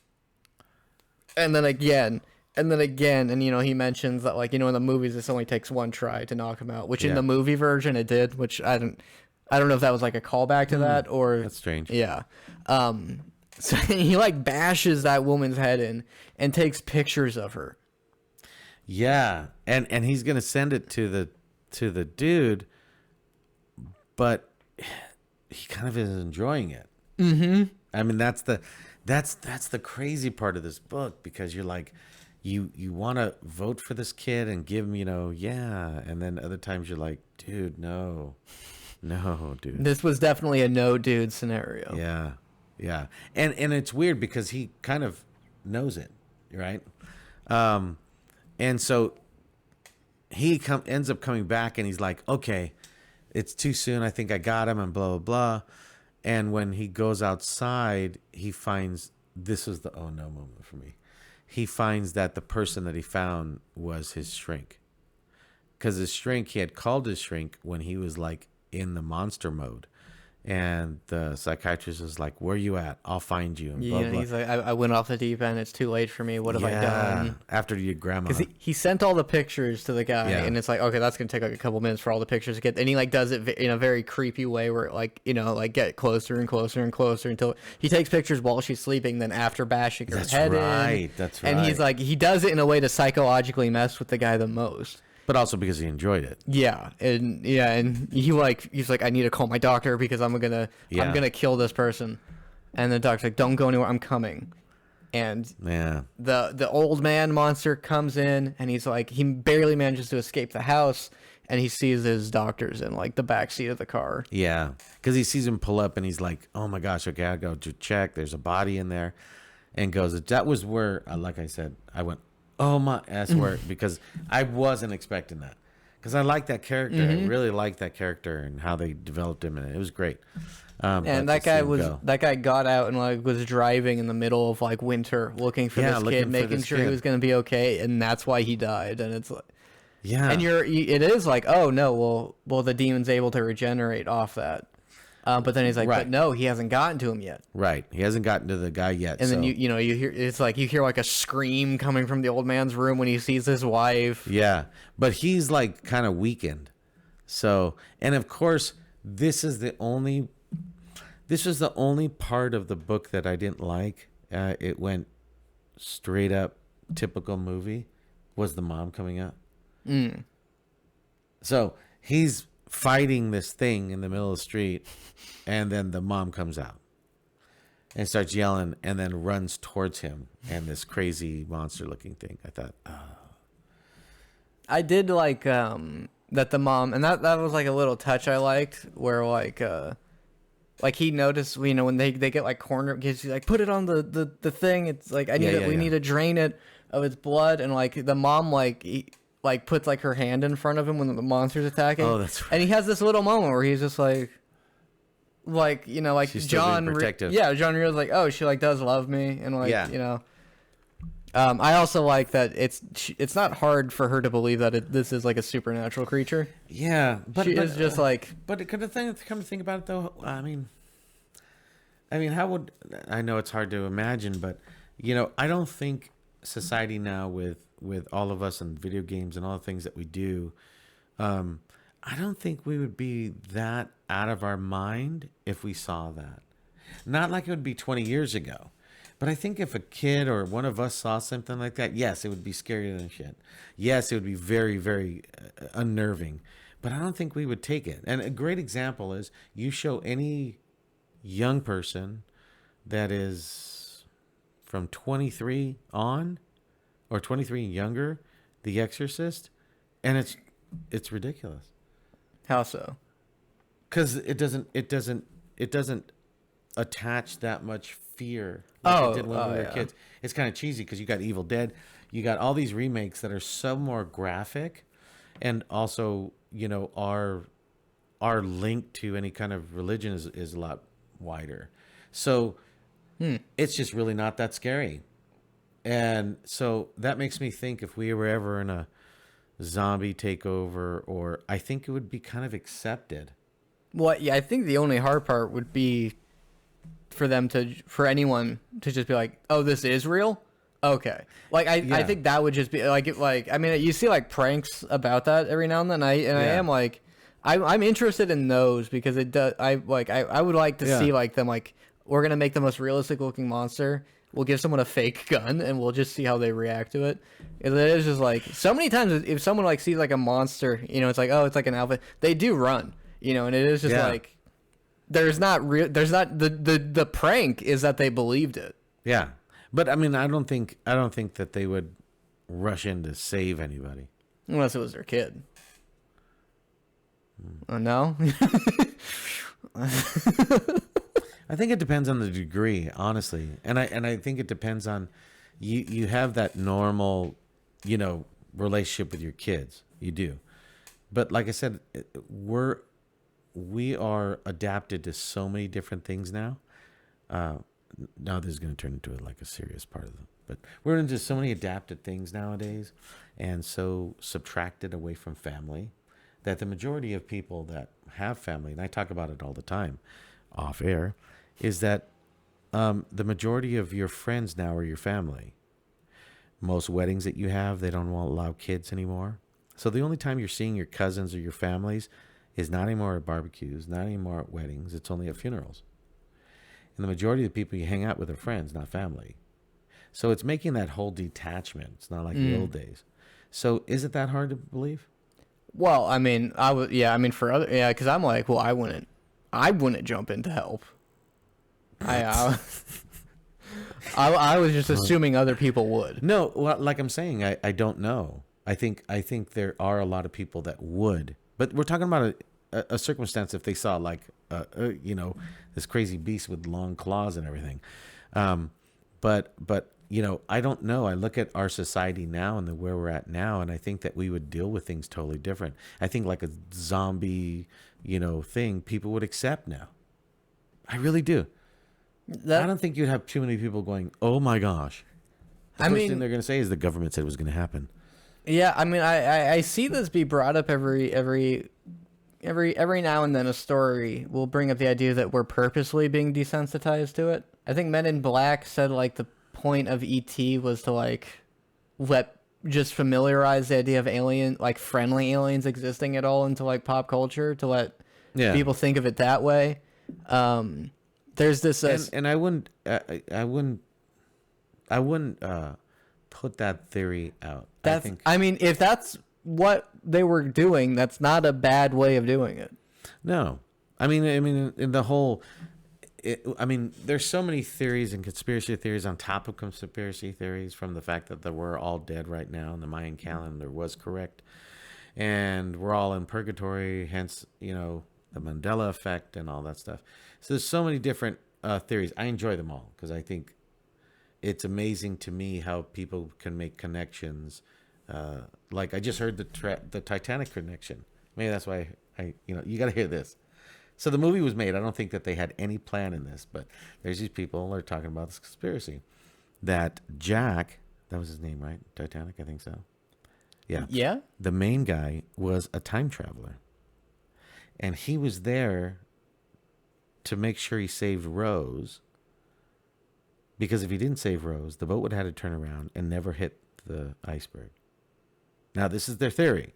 B: and then again. And then again, and he mentions that like in the movies this only takes one try to knock him out, which in the movie version it did, which I don't know if that was like a callback to that or
A: that's strange.
B: Yeah. So he like bashes that woman's head in and takes pictures of her.
A: Yeah, and he's gonna send it to the dude, but he kind of is enjoying it.
B: Mm-hmm.
A: I mean, that's the crazy part of this book, because you're like. You want to vote for this kid and give him, and then other times you're like, dude, no, dude.
B: This was definitely a no dude scenario.
A: Yeah, and it's weird because he kind of knows it, right? And so he ends up coming back, and he's like, okay, it's too soon. I think I got him, and blah blah blah. And when he goes outside, he finds this was the oh no moment for me. He finds that the person that he found was his shrink. Because his shrink, he had called his shrink when he was like in the monster mode. And the psychiatrist is like, "Where you at? I'll find you." And blah
B: Yeah,
A: blah.
B: he's like, I went off the deep end. It's too late for me. What have I
A: Yeah,
B: done?
A: after your grandma.
B: Because he sent all the pictures to the guy,
A: Yeah.
B: and it's like, okay, that's gonna take like a couple minutes for all the pictures to get. And he like does it in a very creepy way, where like like get closer and closer and closer until he takes pictures while she's sleeping. Then after bashing her
A: That's
B: head
A: right.
B: in,
A: That's right.
B: and he's like, he does it in a way to psychologically mess with the guy the most.
A: But also because he enjoyed it.
B: Yeah, and he's like, I need to call my doctor because I'm gonna kill this person, and the doctor's like, don't go anywhere, I'm coming, and
A: Yeah.
B: the old man monster comes in, and he's like, he barely manages to escape the house, and he sees his doctors in like the back seat of the car.
A: Yeah. Because he sees him pull up and he's like, oh my gosh, okay, I go to check. There's a body in there. And goes, that was where, like I said, I went, oh my ass work, because I wasn't expecting that. Because I like that character. I really liked that character and how they developed him, and it was great.
B: And that guy got out and like was driving in the middle of like winter looking for this
A: looking
B: kid,
A: for
B: making
A: this
B: sure
A: kid.
B: he was gonna be okay, and that's why he died. And it's like,
A: Yeah.
B: and it is like, oh no, well the demon's able to regenerate off that. But then he's like,
A: Right.
B: but no, he hasn't gotten to him yet.
A: Right. He hasn't gotten to the guy yet.
B: And
A: so.
B: then you hear, it's like you hear like a scream coming from the old man's room when he sees his wife.
A: Yeah. But he's like kind of weakened. So, and of course, this was the only part of the book that I didn't like. It went straight up typical movie, was the mom coming up. So he's fighting this thing in the middle of the street, and then the mom comes out and starts yelling and then runs towards him and this crazy monster looking thing. I thought,
B: I did like that the mom, and that was like a little touch I liked, where like he noticed, when they get like cornered, because he's like, put it on the thing. It's like, we need to drain it of its blood, and like the mom puts like her hand in front of him when the monster's attacking.
A: Oh, that's right.
B: And he has this little moment where he's just like
A: She's still being protective.
B: John Rio's like, oh, she like does love me, and like,
A: Yeah.
B: I also like that it's not hard for her to believe that this is like a supernatural creature.
A: yeah, but
B: She is just like,
A: But come to think about it, though, I mean, how would, I know it's hard to imagine, but I don't think society now with all of us and video games and all the things that we do, I don't think we would be that out of our mind if we saw that. Not like it would be 20 years ago. But I think if a kid or one of us saw something like that, yes, it would be scarier than shit. Yes, it would be very, very unnerving. But I don't think we would take it. And a great example is you show any young person that is from 23 on, or 23 and younger, The Exorcist, and it's ridiculous.
B: how so?
A: Because it doesn't attach that much fear like it did when we were kids. It's kind of cheesy because you got Evil Dead, you got all these remakes that are so more graphic, and also our link to any kind of religion is a lot wider. So it's just really not that scary. And so that makes me think if we were ever in a zombie takeover, or I think it would be kind of accepted.
B: Well, yeah, I think the only hard part would be for anyone to just be like, oh, this is real. Okay. Like I think that would just be like, you see like pranks about that every now and then. I am like, I'm interested in those because it does. I would like to see like them, like, we're going to make the most realistic looking monster. We'll give someone a fake gun and we'll just see how they react to it. It is just like, so many times if someone like sees like a monster, it's like, oh, it's like an alpha, they do run, and it is just like, the prank is that they believed it.
A: Yeah. But I mean, I don't think that they would rush in to save anybody.
B: Unless it was their kid. Oh, no?
A: I think it depends on the degree, honestly. And I think it depends on you have that normal, relationship with your kids. You do. But like I said, we are adapted to so many different things now. Now this is going to turn into like a serious part of them. But we're into so many adapted things nowadays, and so subtracted away from family, that the majority of people that have family, and I talk about it all the time, off air, is that the majority of your friends now are your family. Most weddings that you have, they don't allow kids anymore. So the only time you're seeing your cousins or your families is not anymore at barbecues, not anymore at weddings. It's only at funerals. And the majority of the people you hang out with are friends, not family. So it's making that whole detachment. It's not like the old days. So is it that hard to believe?
B: Well, I mean, I would, yeah, I mean, for other, yeah, because I'm like, well, I wouldn't jump in to help. I was just assuming other people would.
A: No, well, like I'm saying, I don't know. I think there are a lot of people that would, but we're talking about a circumstance if they saw like this crazy beast with long claws and everything. But I don't know. I look at our society now and where we're at now, and I think that we would deal with things totally different. I think like a zombie, thing people would accept now. I really do. I don't think you'd have too many people going, "Oh my gosh." The first thing they're going to say is the government said it was going to happen.
B: Yeah, I mean, I see this be brought up every now and then. A story will bring up the idea that we're purposely being desensitized to it. I think Men in Black said like the point of ET was to like just familiarize the idea of friendly aliens existing at all into like pop culture, to let people think of it that way. There's this,
A: and I wouldn't put that theory out.
B: I mean, if that's what they were doing, that's not a bad way of doing it.
A: No, I mean, in the whole, there's so many theories and conspiracy theories on top of conspiracy theories, from the fact that we're all dead right now and the Mayan calendar was correct, and we're all in purgatory. Hence, the Mandela effect and all that stuff. So there's so many different theories. I enjoy them all because I think it's amazing to me how people can make connections. Like I just heard the Titanic connection. Maybe that's why you got to hear this. So the movie was made. I don't think that they had any plan in this, but there's these people that are talking about this conspiracy that Jack, that was his name, right? Titanic, I think so. Yeah.
B: Yeah.
A: The main guy was a time traveler. And he was there to make sure he saved Rose, because if he didn't save Rose, the boat would have had to turn around and never hit the iceberg. Now, this is their theory.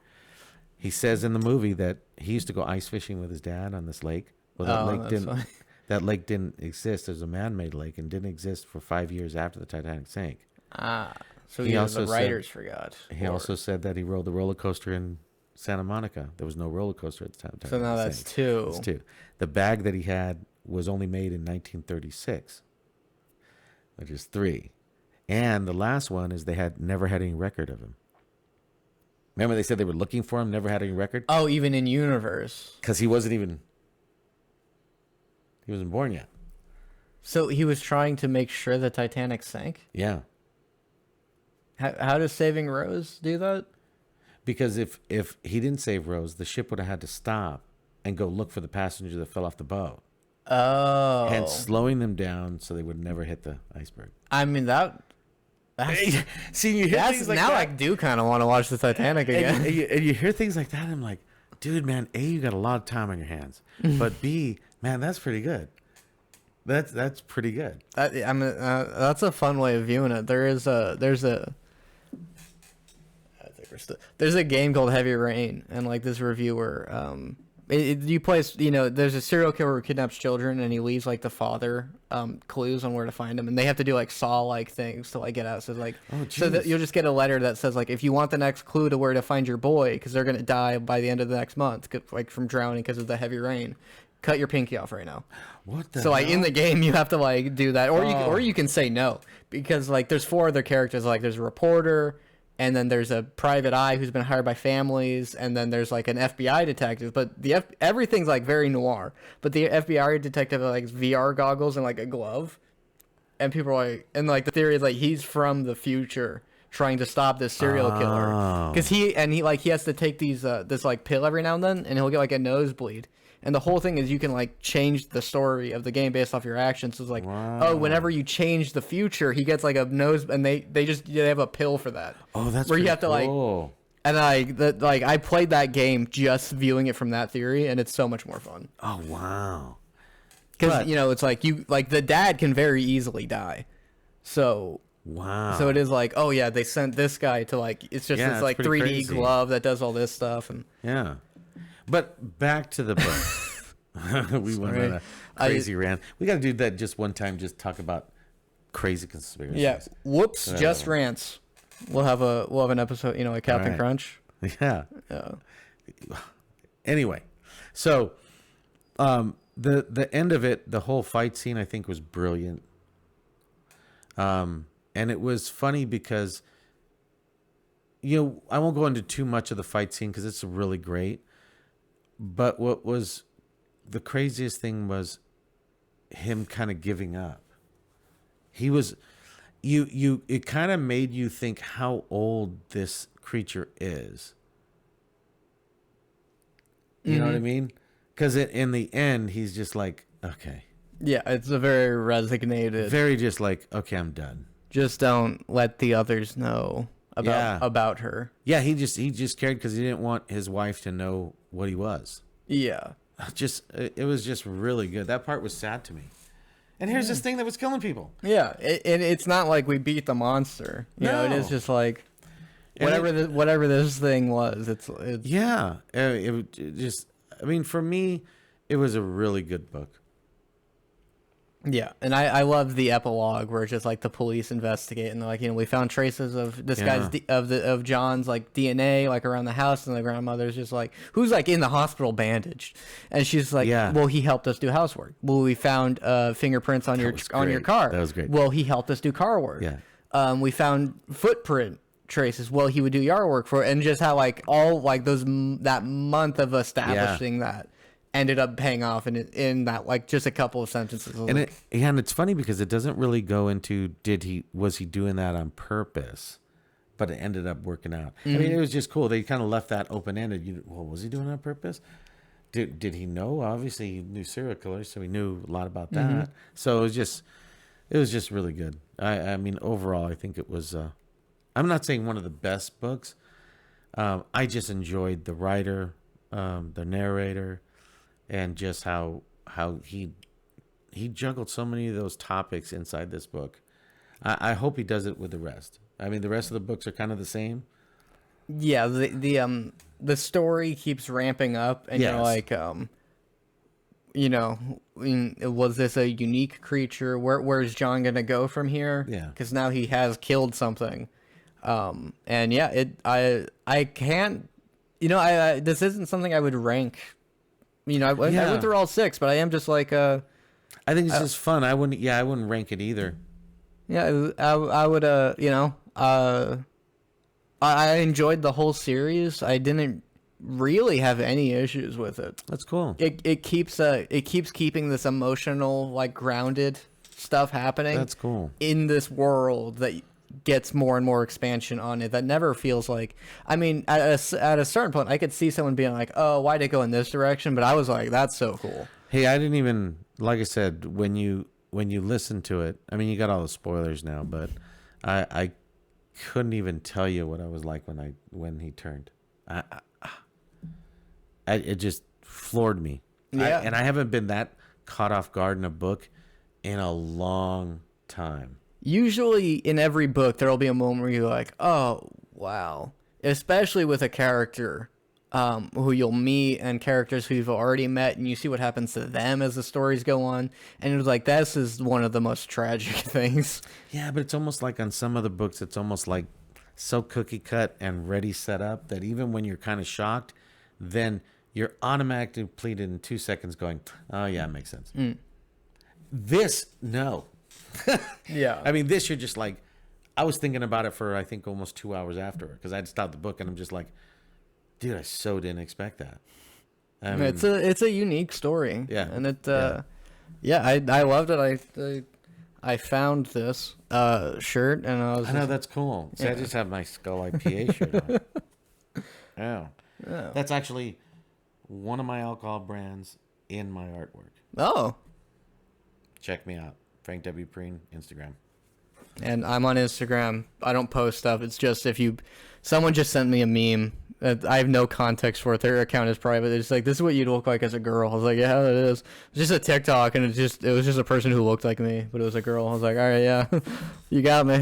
A: He says in the movie that he used to go ice fishing with his dad on this lake. Well, that lake didn't exist. There's a man-made lake and didn't exist for 5 years after the Titanic sank.
B: So the writers forgot.
A: He also said that he rode the roller coaster in Santa Monica. There was no roller coaster at the time.
B: So now that's two.
A: That's two. The bag that he had was only made in 1936, which is three. And the last one is they had never had any record of him. Remember they said they were looking for him, never had any record?
B: Oh, even in universe.
A: Because he wasn't born yet.
B: So he was trying to make sure the Titanic sank?
A: Yeah.
B: How does saving Rose do that?
A: Because if he didn't save Rose, the ship would have had to stop and go look for the passenger that fell off the boat.
B: Oh.
A: Hence slowing them down so they would never hit the iceberg.
B: I mean, that's
A: see, you hear things like
B: now
A: that.
B: I do kind of want to watch the Titanic again.
A: And you hear things like that, and I'm like, dude, man, A, you got a lot of time on your hands. But B, man, that's pretty good. That's pretty good.
B: That's a fun way of viewing it. There's a game called Heavy Rain, and like this reviewer, you play, there's a serial killer who kidnaps children, and he leaves like the father clues on where to find them, and they have to do like Saw-like things to like get out. So like, so that you'll just get a letter that says like, if you want the next clue to where to find your boy, because they're gonna die by the end of the next month, like from drowning because of the heavy rain, cut your pinky off right now.
A: What the?
B: So like in the game, you have to like do that, or you can say no, because like there's four other characters. Like there's a reporter, and then there's a private eye who's been hired by families, and then there's like an FBI detective. But everything's like very noir. But the FBI detective has like VR goggles and like a glove, and people are like, and like the theory is like he's from the future trying to stop this serial killer, because he has to take these this like pill every now and then, and he'll get like a nosebleed. And the whole thing is you can like change the story of the game based off your actions. So it's like, whenever you change the future, he gets like a nose, and they have a pill for that.
A: Oh, that's
B: where you have to
A: cool.
B: And I played that game just viewing it from that theory, and it's so much more fun.
A: Oh wow,
B: because
A: But-
B: you know it's like the dad can very easily die, so.
A: Wow.
B: So it is like, oh yeah, they sent this guy to like, it's just
A: Yeah,
B: this
A: it's
B: like
A: pretty
B: 3D
A: crazy.
B: glove that does all this stuff, and
A: Yeah. But back to the book. We went
B: Sorry.
A: on a crazy rant. We got to do that just one time, just talk about crazy conspiracies.
B: yeah, whoops,
A: Another
B: just
A: one.
B: rants. We'll have an episode, you know, like Captain
A: right.
B: Crunch.
A: Yeah.
B: Yeah.
A: Anyway, so the end of it, the whole fight scene, I think was brilliant. And it was funny because, you know, I won't go into too much of the fight scene because it's really great. But what was the craziest thing was him kind of giving up. He was, it kind of made you think how old this creature is. You know what I mean? Because in the end, he's just like, okay.
B: Yeah, it's a very resignated.
A: Very just like, okay, I'm done.
B: Just don't let the others know about her.
A: Yeah, he just cared because he didn't want his wife to know what he was.
B: Yeah.
A: It was just really good. That part was sad to me. And here's this thing that was killing people.
B: Yeah, and it's not like we beat the monster. You know, it is
A: No.
B: just like
A: And
B: whatever this thing was. It's
A: Yeah, it just. I mean, for me, it was a really good book.
B: Yeah, and I love the epilogue where it's just like the police investigate and they're like, you know, we found traces of this guy's of John's like DNA like around the house, and the grandmother's just like, who's like in the hospital bandaged, and she's like,
A: Yeah.
B: well, he helped us do housework. Well, we found fingerprints on your
A: was
B: your
A: great.
B: car.
A: That was great.
B: Well, he helped us do car work.
A: Yeah.
B: We found footprint traces. Well, he would do yard work for, and just how like all like that month of establishing that ended up paying off in that like just a couple of sentences.
A: And it's funny because it doesn't really go into was he doing that on purpose, but it ended up working out. I mean, it was just cool. They kind of left that open ended. Well, was he doing it on purpose? Did he know? Obviously, he knew serial killers, so he knew a lot about that. So it was just really good. I mean, overall, I think it was. I'm not saying one of the best books. I just enjoyed the writer, the narrator, and just how he juggled so many of those topics inside this book. I hope he does it with the rest. I mean, the rest of the books are kind of the same.
B: Yeah, the story keeps ramping up, and you're
A: Yes.
B: like, you know, was this a unique creature? Where's John gonna go from here?
A: Yeah.
B: Because now he has killed something, and yeah, I can't, you know, I this isn't something I would rank. You know, I went through all 6, but I am just like,
A: I think it's just fun. I wouldn't rank it either.
B: yeah, I would, you know, I enjoyed the whole series. I didn't really have any issues with it.
A: That's cool.
B: It keeps keeping this emotional, like grounded stuff happening.
A: That's cool.
B: In this world that gets more and more expansion on it. That never feels like. I mean, at a certain point, I could see someone being like, "Oh, why'd it go in this direction?" But I was like, "That's so cool."
A: Hey, I didn't even, like I said, when you listen to it. I mean, you got all the spoilers now, but I couldn't even tell you what I was like when he turned. It just floored me.
B: Yeah.
A: And I haven't been that caught off guard in a book in a long time.
B: Usually, in every book, there will be a moment where you're like, "Oh, wow!" Especially with a character who you'll meet and characters who you've already met, and you see what happens to them as the stories go on. And it was like, this is one of the most tragic things.
A: Yeah, but it's almost like on some other books, it's almost like so cookie cut and ready set up that even when you're kind of shocked, then you're automatically pleaded in 2 seconds going, oh yeah, it makes sense. This, no.
B: Yeah.
A: I mean, this you're just like, I was thinking about it for I think almost 2 hours after because I'd stopped the book and I'm just like, dude, I so didn't expect that. I mean,
B: It's a unique story.
A: Yeah.
B: And it I loved it. I found this shirt and I was
A: I know that's cool. See, I just have my Skull IPA shirt on. Oh.
B: Oh.
A: That's actually one of my alcohol brands in my artwork.
B: Oh.
A: Check me out. Frank W. Preen, Instagram.
B: and I'm on Instagram. I don't post stuff. It's just someone just sent me a meme. I have no context for it. Their account is private. They're just like, this is what you'd look like as a girl. I was like, yeah, it is. It's just a TikTok, and it was just a person who looked like me, but it was a girl. I was like, all right, yeah, you got me.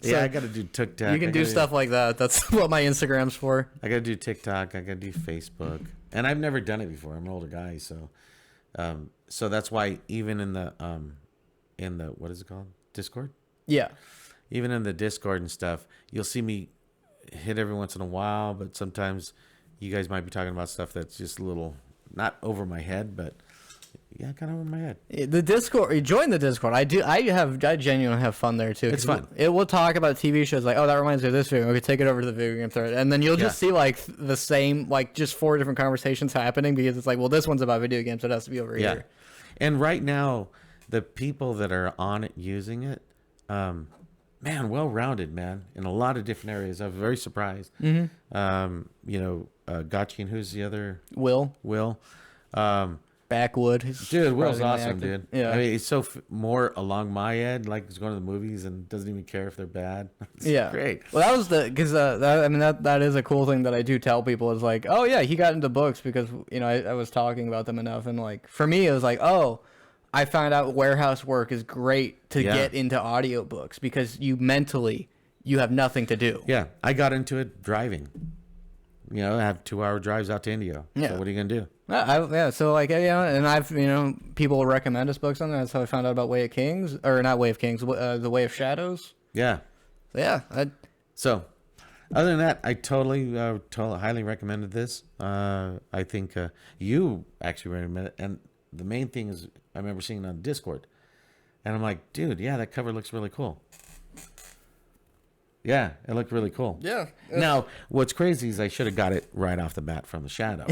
A: Yeah, I got to do TikTok.
B: You can do stuff like that. That's what my Instagram's for.
A: I got to do TikTok. I got to do Facebook, and I've never done it before. I'm an older guy, so that's why even in the what is it called, Discord?
B: Yeah.
A: Even in the Discord and stuff, you'll see me hit every once in a while, but sometimes you guys might be talking about stuff that's just a little not over my head, but yeah, kind of over my head.
B: The Discord, you join the Discord. I genuinely have fun there too.
A: It's fun.
B: It will talk about TV shows like, oh, that reminds me of this video. Okay, take it over to the video game thread, and then you'll just see like the same, like just 4 different conversations happening because it's like, well, this one's about video games, so it has to be over here.
A: And right now, the people that are on it using it, man, well-rounded, man, in a lot of different areas. I was very surprised. Mm-hmm. Gotchi, and who's the other? Will.
B: Backwood.
A: Dude, Will's awesome, dude.
B: Yeah.
A: I mean, he's so more along my end, like he's going to the movies and doesn't even care if they're bad. It's great.
B: Well, that was because that is a cool thing that I do tell people is like, oh yeah, he got into books because I was talking about them enough, and like for me it was like, oh, I found out warehouse work is great to get into audiobooks because you have nothing to do.
A: Yeah, I got into it driving. I have 2-hour drives out to India.
B: Yeah.
A: So what are you gonna do?
B: So like and I've people recommend us books on that. That's how I found out about Way of Kings, or not Way of Kings, The Way of Shadows.
A: Yeah.
B: So
A: other than that, I totally highly recommended this. I think you actually recommended it, and the main thing is I remember seeing it on Discord, and I'm like, dude, yeah, that cover looks really cool. Yeah, it looked really cool.
B: Yeah.
A: Now, what's crazy is I should have got it right off the bat from the shadow.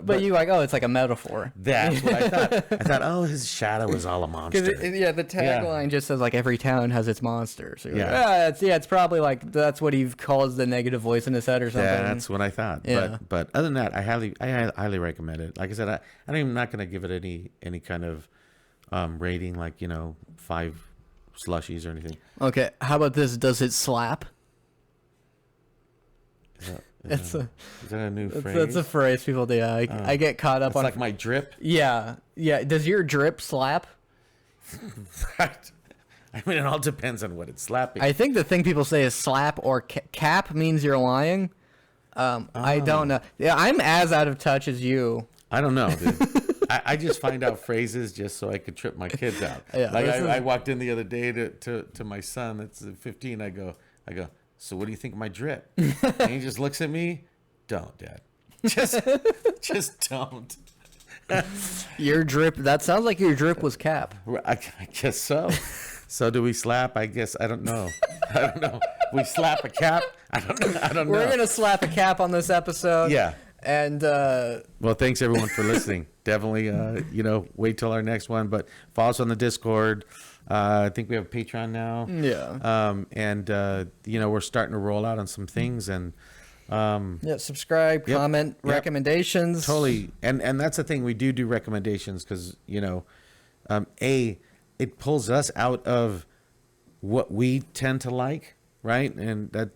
B: But you like, oh, it's like a metaphor.
A: That's what I thought. I thought, oh, his shadow is all a monster.
B: The tagline just says like every town has its monster. So it's probably like that's what he calls the negative voice in his head or something.
A: Yeah, that's what I thought.
B: Yeah.
A: But other than that, I highly recommend it. Like I said, I'm not going to give it any kind of rating, like 5 slushies or anything.
B: Okay, how about this? Does it slap?
A: Is that a new phrase?
B: That's a phrase people do. I get caught up on.
A: It's like my drip.
B: Yeah. Does your drip slap?
A: I mean, it all depends on what it's slapping.
B: I think the thing people say is slap or cap means you're lying. I don't know. Yeah, I'm as out of touch as you.
A: I don't know, dude. I just find out phrases just so I could trip my kids out.
B: Yeah,
A: like I walked in the other day to my son that's 15. I go, so what do you think of my drip? And he just looks at me. Don't, Dad. Just don't.
B: Your drip. That sounds like your drip was cap.
A: I guess so. So do we slap? I guess I don't know. We slap a cap. I don't know.
B: We're gonna slap a cap on this episode.
A: Yeah.
B: And
A: well, thanks everyone for listening. Definitely, wait till our next one. But follow us on the Discord. I think we have a Patreon now.
B: Yeah.
A: We're starting to roll out on some things and.
B: Subscribe, comment, recommendations.
A: Totally, and that's the thing. We do recommendations because it pulls us out of what we tend to like, right? And that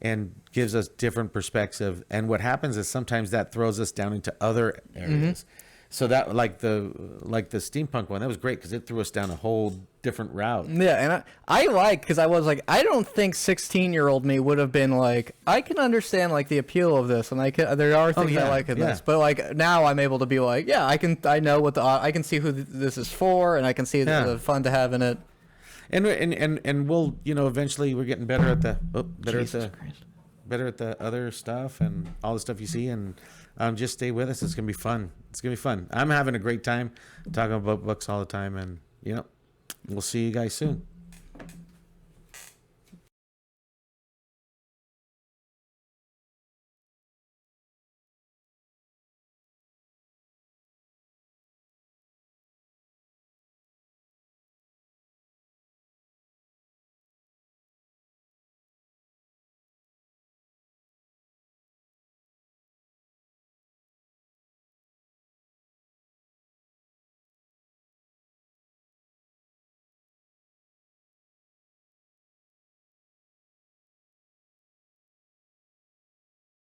A: and gives us different perspective. And what happens is sometimes that throws us down into other areas. Mm-hmm. So that like the steampunk one, that was great because it threw us down a whole different route.
B: Yeah, and I like, because I was like, I don't think 16-year-old me would have been like, I can understand like the appeal of this, and there are things I like in this, but like now I'm able to be like, yeah, I can see who this is for, and I can see the fun to have in it.
A: And we'll eventually we're getting better at the better at the other stuff and all the stuff you see, and just stay with us. It's gonna be fun. I'm having a great time talking about books all the time, and we'll see you guys soon.